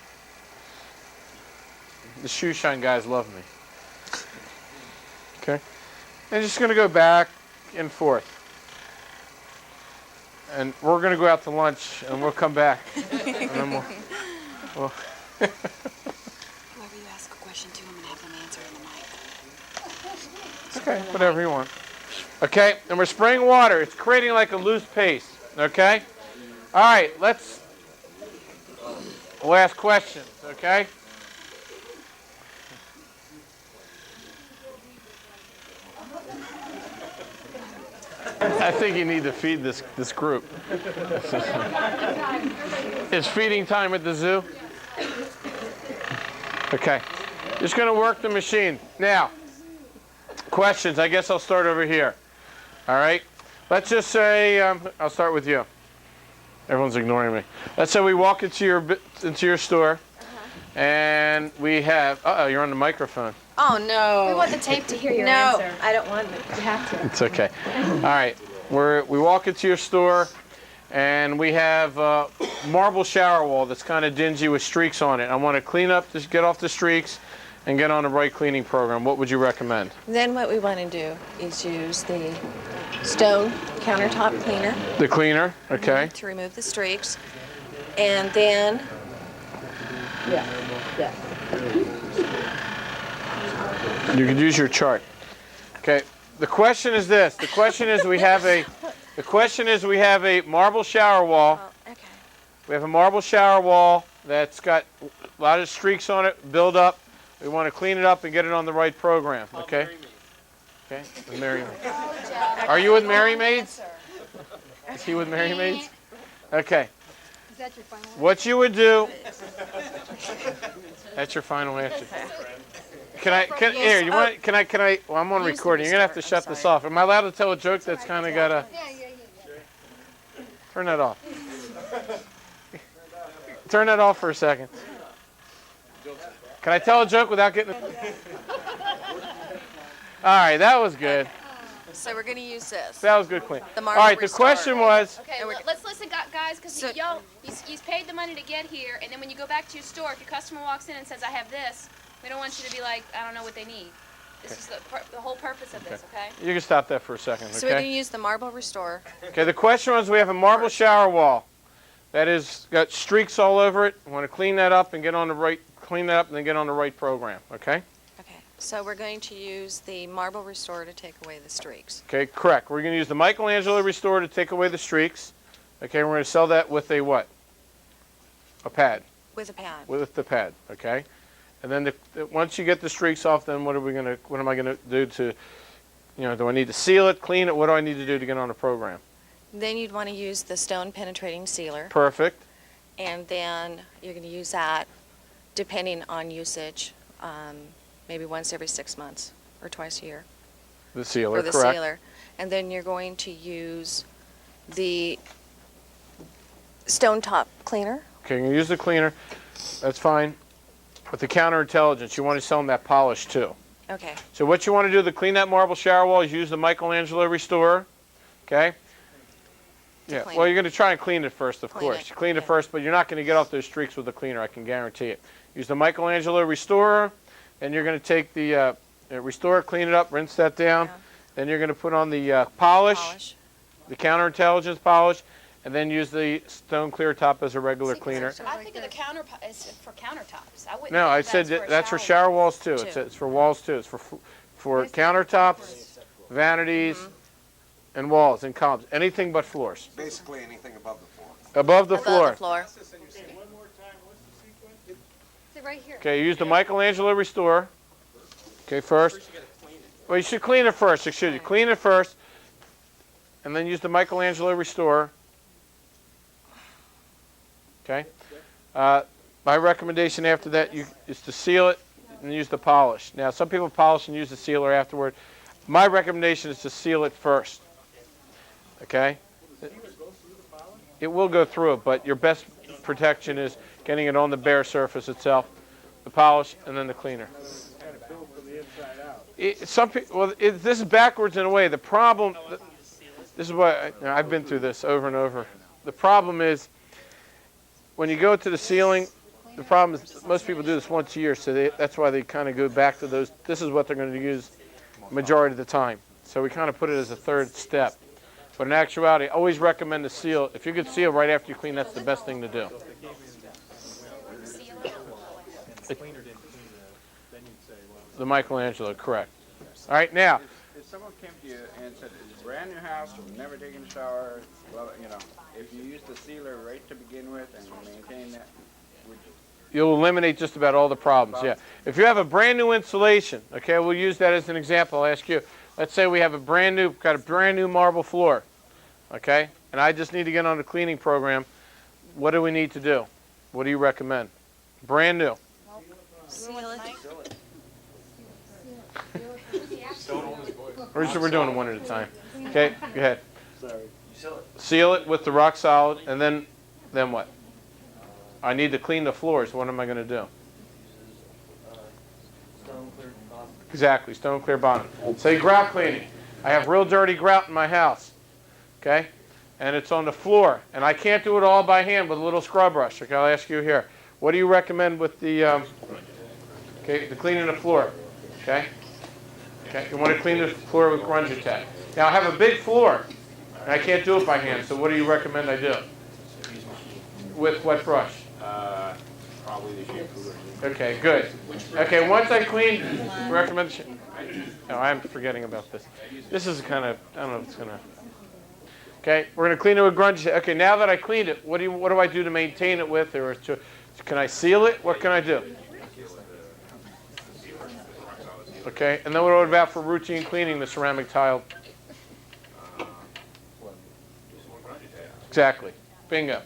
the shoe shine guys love me. Okay? And just going to go back and forth. And we're going to go out to lunch and we'll come back. And then we'll Whoever you ask a question to, I'm going to have them answer in the mic. Okay, whatever you want. Okay, and we're spraying water. It's creating like a loose paste. Okay? All right, we'll ask questions, okay? I think you need to feed this group. It's feeding time at the zoo. Okay. Just going to work the machine. Now, questions. I guess I'll start over here. All right? Let's just say, I'll start with you. Everyone's ignoring me. Let's say we walk into your store, and we have, you're on the microphone. Oh, no. We want the tape to hear your No, answer. I don't want it. You have to. It's okay. All right. We walk into your store, and we have a marble shower wall that's kind of dingy with streaks on it. I want to clean up, just get off the streaks, and get on the right cleaning program. What would you recommend? Then what we want to do is use the stone countertop cleaner The cleaner, okay. to remove the streaks. And then, You could use your chart. Okay. The question is this. The question is we have a marble shower wall. okay. We have a marble shower wall that's got a lot of streaks on it, build up. We want to clean it up and get it on the right program, okay? Okay, with Mary Maids. Are you with Mary Maids? Is he with Mary Maids? Okay. Is that your final answer? What you would do, that's your final answer. Well, I'm on recording. You're going to have to shut this off. Am I allowed to tell a joke that's kind of got a... Yeah. Turn that off. Turn that off for a second. Can I tell a joke without getting? All right, that was good. So we're going to use this. That was good, Queen. The All marble right, the restore. question was. Okay, And we're- let's listen, guys, because So- y'all, you paid the money to get here, and then when you go back to your store, if your customer walks in and says, I have this, we don't want you to be like, I don't know what they need. This is the whole purpose of this, okay? You can stop that for a second, So we're going to okay? use the marble restore. Okay, the question was, we have a marble shower wall that is got streaks all over it. We want to clean that up and get on the right, clean that up and then get on the right program, okay? Okay. So we're going to use the marble restore to take away the streaks. Okay, correct. We're going to use the Michelangelo Restore to take away the streaks. Okay, we're going to sell that with a what? A pad. With a pad. With the pad, okay? And then once you get the streaks off, then what am I going to do to, do I need to seal it, clean it? What do I need to do to get on the program? Then you'd want to use the stone penetrating sealer. Perfect. And then you're going to use that depending on usage, maybe once every 6 months or twice a year. The sealer, For the correct. sealer. And then you're going to use the stone top cleaner. Okay, you're going to use the cleaner. That's fine. With the counterintelligence, you want to sell them that polish too. Okay. So what you want to do to clean that marble shower wall is use the Michelangelo Restorer, okay? Yeah, clean well, it. you're going to try and clean it first, of Clean course. it, You clean it yeah. first, but you're not going to get off those streaks with the cleaner, I can guarantee it. Use the Michelangelo Restorer, and you're going to take the Restorer, clean it up, rinse that down. Yeah. Then you're going to put on the polish, Polish. the counterintelligence polish, and then use the stone clear top as a regular See, cleaner. I think of the is for countertops. I wouldn't No, think I of said that that's for shower shower walls too. Too. It's for walls too. It's for countertops, vanities, and walls and columns. Anything but floors. Basically anything above the floor. Above the Above floor. the floor. Is it right here? Okay, use the Michelangelo Restore. Okay, first. Well, you should clean it first. Excuse me. Clean it first, and then use the Michelangelo Restore. Okay. My recommendation after that is to seal it and use the polish. Now, some people polish and use the sealer afterward. My recommendation is to seal it first. Okay. It will go through it, but your best protection is getting it on the bare surface itself, the polish, and then the cleaner. This is backwards in a way. The problem, this is what I've been through this over and over. The problem is when you go to the ceiling, the problem is most people do this once a year, so that's why they kind of go back to those. This is what they're going to use majority of the time. So we kind of put it as a third step. But in actuality, I always recommend to seal. If you could seal right after you clean, that's the best thing to do. The Michelangelo, correct. All right, now. If someone came to you and said, it's a brand new house, we've never taken a shower, well, if you use the sealer right to begin with and you maintain that, would you? You'll eliminate just about all the problems, yeah. If you have a brand new installation, okay, we'll use that as an example. I'll ask you, let's say we have got a brand new marble floor, okay, and I just need to get on the cleaning program. What do we need to do? What do you recommend? Brand new. Seal it. We're doing it one at a time. Okay, go ahead. Sorry. Seal it with the rock solid, and then what? I need to clean the floors. What am I going to do? Exactly, stone clear bottom. Say grout cleaning. I have real dirty grout in my house, okay? And it's on the floor, and I can't do it all by hand with a little scrub brush. Okay, I'll ask you here. What do you recommend with the cleaning the floor? Okay. Okay, you want to clean the floor with grunge attack. Now I have a big floor, and I can't do it by hand. So what do you recommend I do? With what brush? Probably the shampoo. Okay, good. Okay, once I clean, recommend. No, I'm forgetting about this. This is kind of, I don't know if it's gonna. Okay, we're gonna clean it with grunge. Okay, now that I cleaned it, what do I do to maintain it with, or can I seal it? What can I do? Okay, and then what about for routine cleaning the ceramic tile? Exactly. Bingo.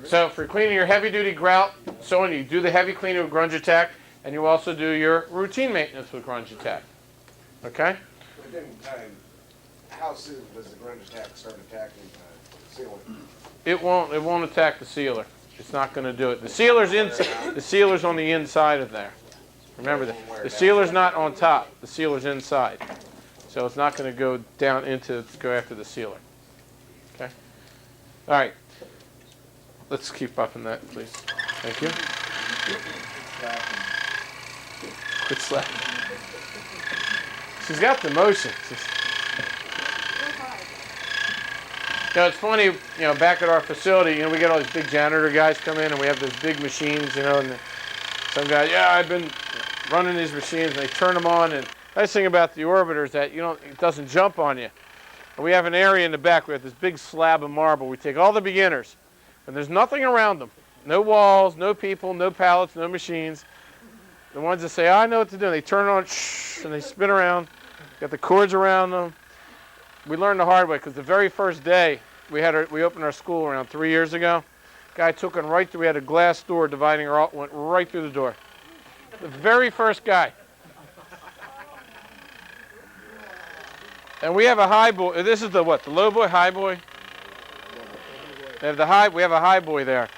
So for cleaning your heavy-duty grout, so on, you do the heavy cleaning with grunge attack, and you also do your routine maintenance with grunge attack. Okay? But then, how soon does the grunge attack start attacking the ceiling? It won't attack the sealer. It's not going to do it. The sealer's on the inside of there. Remember that. The sealer's not on top. The sealer's inside. So it's not going to go down go after the sealer. Okay? All right. Let's keep buffing that, please. Thank you. Quit slapping. She's got the motion. It's funny, back at our facility, we get all these big janitor guys come in, and we have those big machines, and some guys, I've been running these machines, and they turn them on, and the nice thing about the orbiter is that it doesn't jump on you. And we have an area in the back. We have this big slab of marble. We take all the beginners, and there's nothing around them. No walls, no people, no pallets, no machines. The ones that say, I know what to do, they turn it on, and they spin around, got the cords around them. We learned the hard way, because the very first day we opened our school around 3 years ago, guy took it right through. We had a glass door dividing our went right through the door. The very first guy. And we have a high boy. This is the what? The low boy, high boy. We have a high boy there,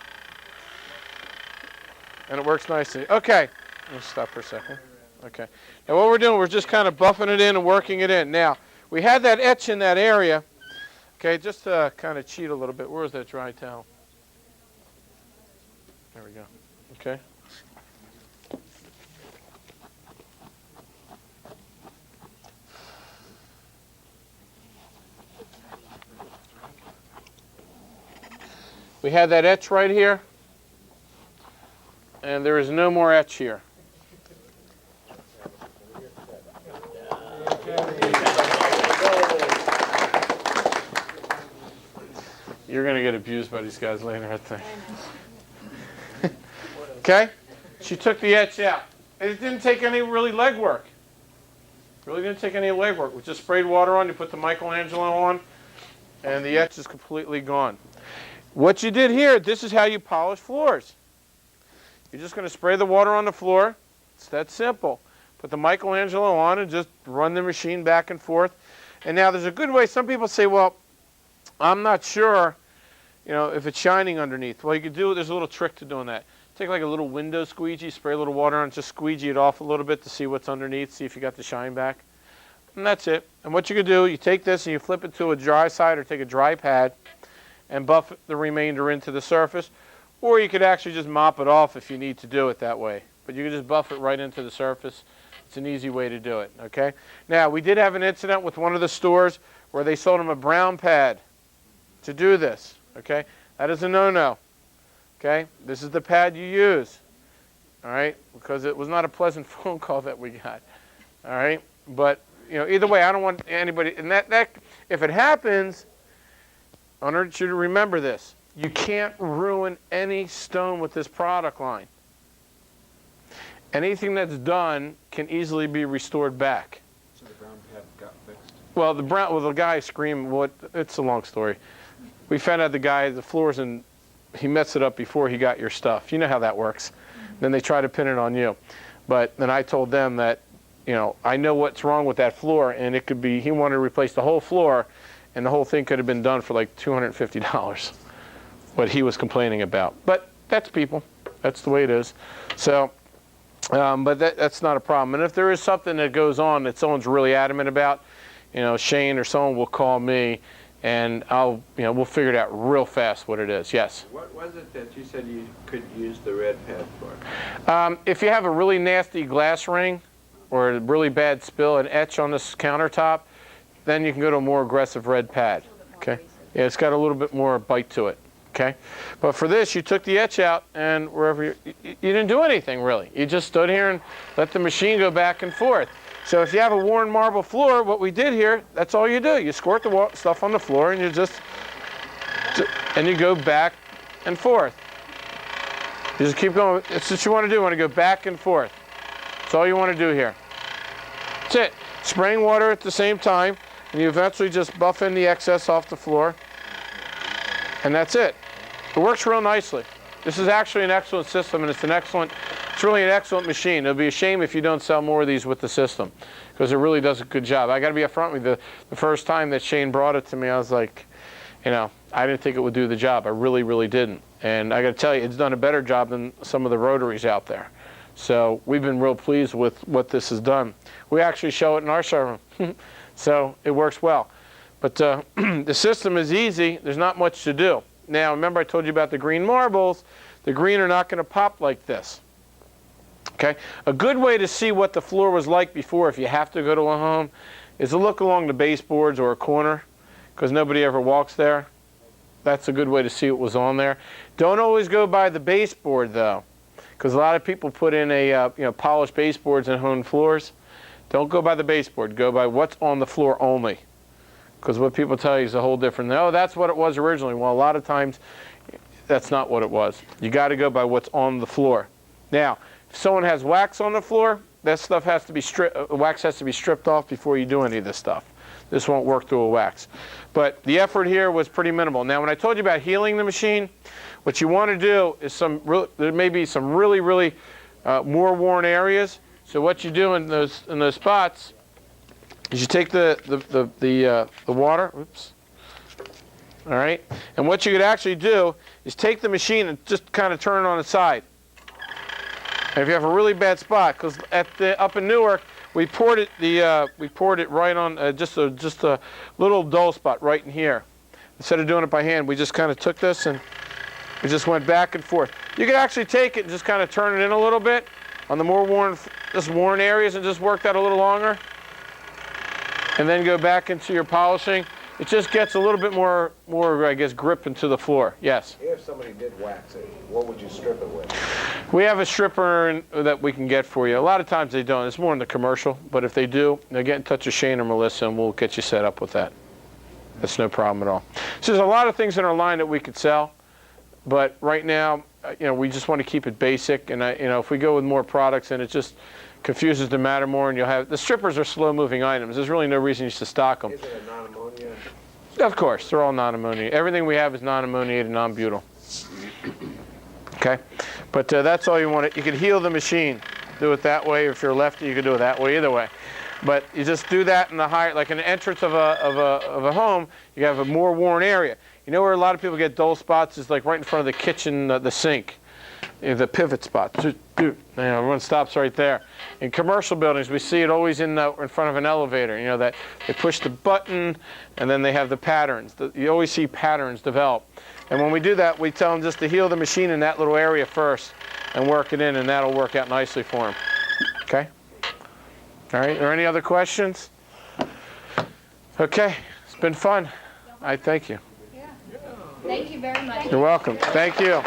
and it works nicely. Okay, let's stop for a second. Okay. Now what we're doing, we're just kind of buffing it in and working it in. Now. We had that etch in that area, okay, just to kind of cheat a little bit. Where is that dry towel? There we go, okay. We had that etch right here, and there is no more etch here. You're going to get abused by these guys later, I think. Okay? She took the etch out. And it didn't take any really legwork. Really didn't take any legwork. We just sprayed water on, you put the Michelangelo on, and the etch is completely gone. What you did here, this is how you polish floors. You're just going to spray the water on the floor. It's that simple. Put the Michelangelo on and just run the machine back and forth. And now there's a good way. Some people say, well, I'm not sure, if it's shining underneath. Well, you could there's a little trick to doing that. Take like a little window squeegee, spray a little water on it, just squeegee it off a little bit to see what's underneath, see if you got the shine back. And that's it. And what you could do, you take this and you flip it to a dry side or take a dry pad and buff the remainder into the surface. Or you could actually just mop it off if you need to do it that way. But you could just buff it right into the surface. It's an easy way to do it, okay? Now, we did have an incident with one of the stores where they sold them a brown pad to do this, okay? That is a no-no, okay? This is the pad you use, all right? Because it was not a pleasant phone call that we got, all right? But, either way, I don't want anybody, and that if it happens, I want you to remember this. You can't ruin any stone with this product line. Anything that's done can easily be restored back. So the brown pad got fixed? Well, the guy screamed, it's a long story. We found out the floors, and he messed it up before he got your stuff. You know how that works. Then they try to pin it on you. But then I told them that, I know what's wrong with that floor, and it could be, he wanted to replace the whole floor, and the whole thing could have been done for like $250, what he was complaining about. But that's people. That's the way it is. So, but that's not a problem. And if there is something that goes on that someone's really adamant about, Shane or someone will call me, and we'll figure it out real fast what it is. Yes? What was it that you said you could use the red pad for? If you have a really nasty glass ring or a really bad spill, an etch on this countertop, then you can go to a more aggressive red pad. Okay? Yeah, it's got a little bit more bite to it. Okay? But for this, you took the etch out, and wherever you didn't do anything really. You just stood here and let the machine go back and forth. So if you have a worn marble floor, what we did here, that's all you do. You squirt the stuff on the floor, and you go back and forth. You just keep going. That's what you want to do. You want to go back and forth. That's all you want to do here. That's it. Spraying water at the same time, and you eventually just buff in the excess off the floor, and that's it. It works real nicely. This is actually an excellent system, and it's really an excellent machine. It'll be a shame if you don't sell more of these with the system, because it really does a good job. I got to be upfront with you. The first time that Shane brought it to me, I was like, you know, I didn't think it would do the job. I really, really didn't. And I got to tell you, it's done a better job than some of the rotaries out there. So we've been real pleased with what this has done. We actually show it in our showroom. So it works well. But the system is easy. There's not much to do. Now, remember I told you about the green marbles. The green are not going to pop like this. Okay? A good way to see what the floor was like before, if you have to go to a home, is to look along the baseboards or a corner, because nobody ever walks there. That's a good way to see what was on there. Don't always go by the baseboard, though, because a lot of people put in a polished baseboards and hone floors. Don't go by the baseboard. Go by what's on the floor only, because what people tell you is a whole different. Oh, that's what it was originally. Well, a lot of times, that's not what it was. You got to go by what's on the floor. Now, if someone has wax on the floor, that stuff has to be wax has to be stripped off before you do any of this stuff. This won't work through a wax. But the effort here was pretty minimal. Now, when I told you about healing the machine, what you want to do is there may be some really, really more worn areas. So what you do in those spots is you take the water. Oops. All right. And what you could actually do is take the machine and just kind of turn it on its side. And if you have a really bad spot, because up in Newark, we poured it right on just a little dull spot right in here. Instead of doing it by hand, we just kind of took this and we just went back and forth. You could actually take it and just kind of turn it in a little bit on the more worn areas and just work that a little longer. And then go back into your polishing. It just gets a little bit more, I guess, grip into the floor. Yes? If somebody did wax it, what would you strip it with? We have a stripper that we can get for you. A lot of times they don't. It's more in the commercial. But if they do, they'll get in touch with Shane or Melissa, and we'll get you set up with that. That's no problem at all. So there's a lot of things in our line that we could sell. But right now, we just want to keep it basic. And if we go with more products, and it just confuses the matter more, and you'll have the strippers are slow-moving items. There's really no reason you should stock them. Is it a non-ammonia? Of course, they're all non-ammonia. Everything we have is non-ammoniated, non-butyl. Okay, but that's all you want. You can heal the machine. Do it that way. If you're a lefty, you can do it that way. Either way, but you just do that in the higher, like in the entrance of a home. You have a more worn area. You know where a lot of people get dull spots is like right in front of the kitchen, the sink. The pivot spot. Everyone stops right there. In commercial buildings, we see it always in front of an elevator. That they push the button, and then they have the patterns. You always see patterns develop. And when we do that, we tell them just to heal the machine in that little area first and work it in, and that'll work out nicely for them. Okay? All right. Are there any other questions? Okay. It's been fun. I thank you. Thank you very much. You're welcome. Thank you.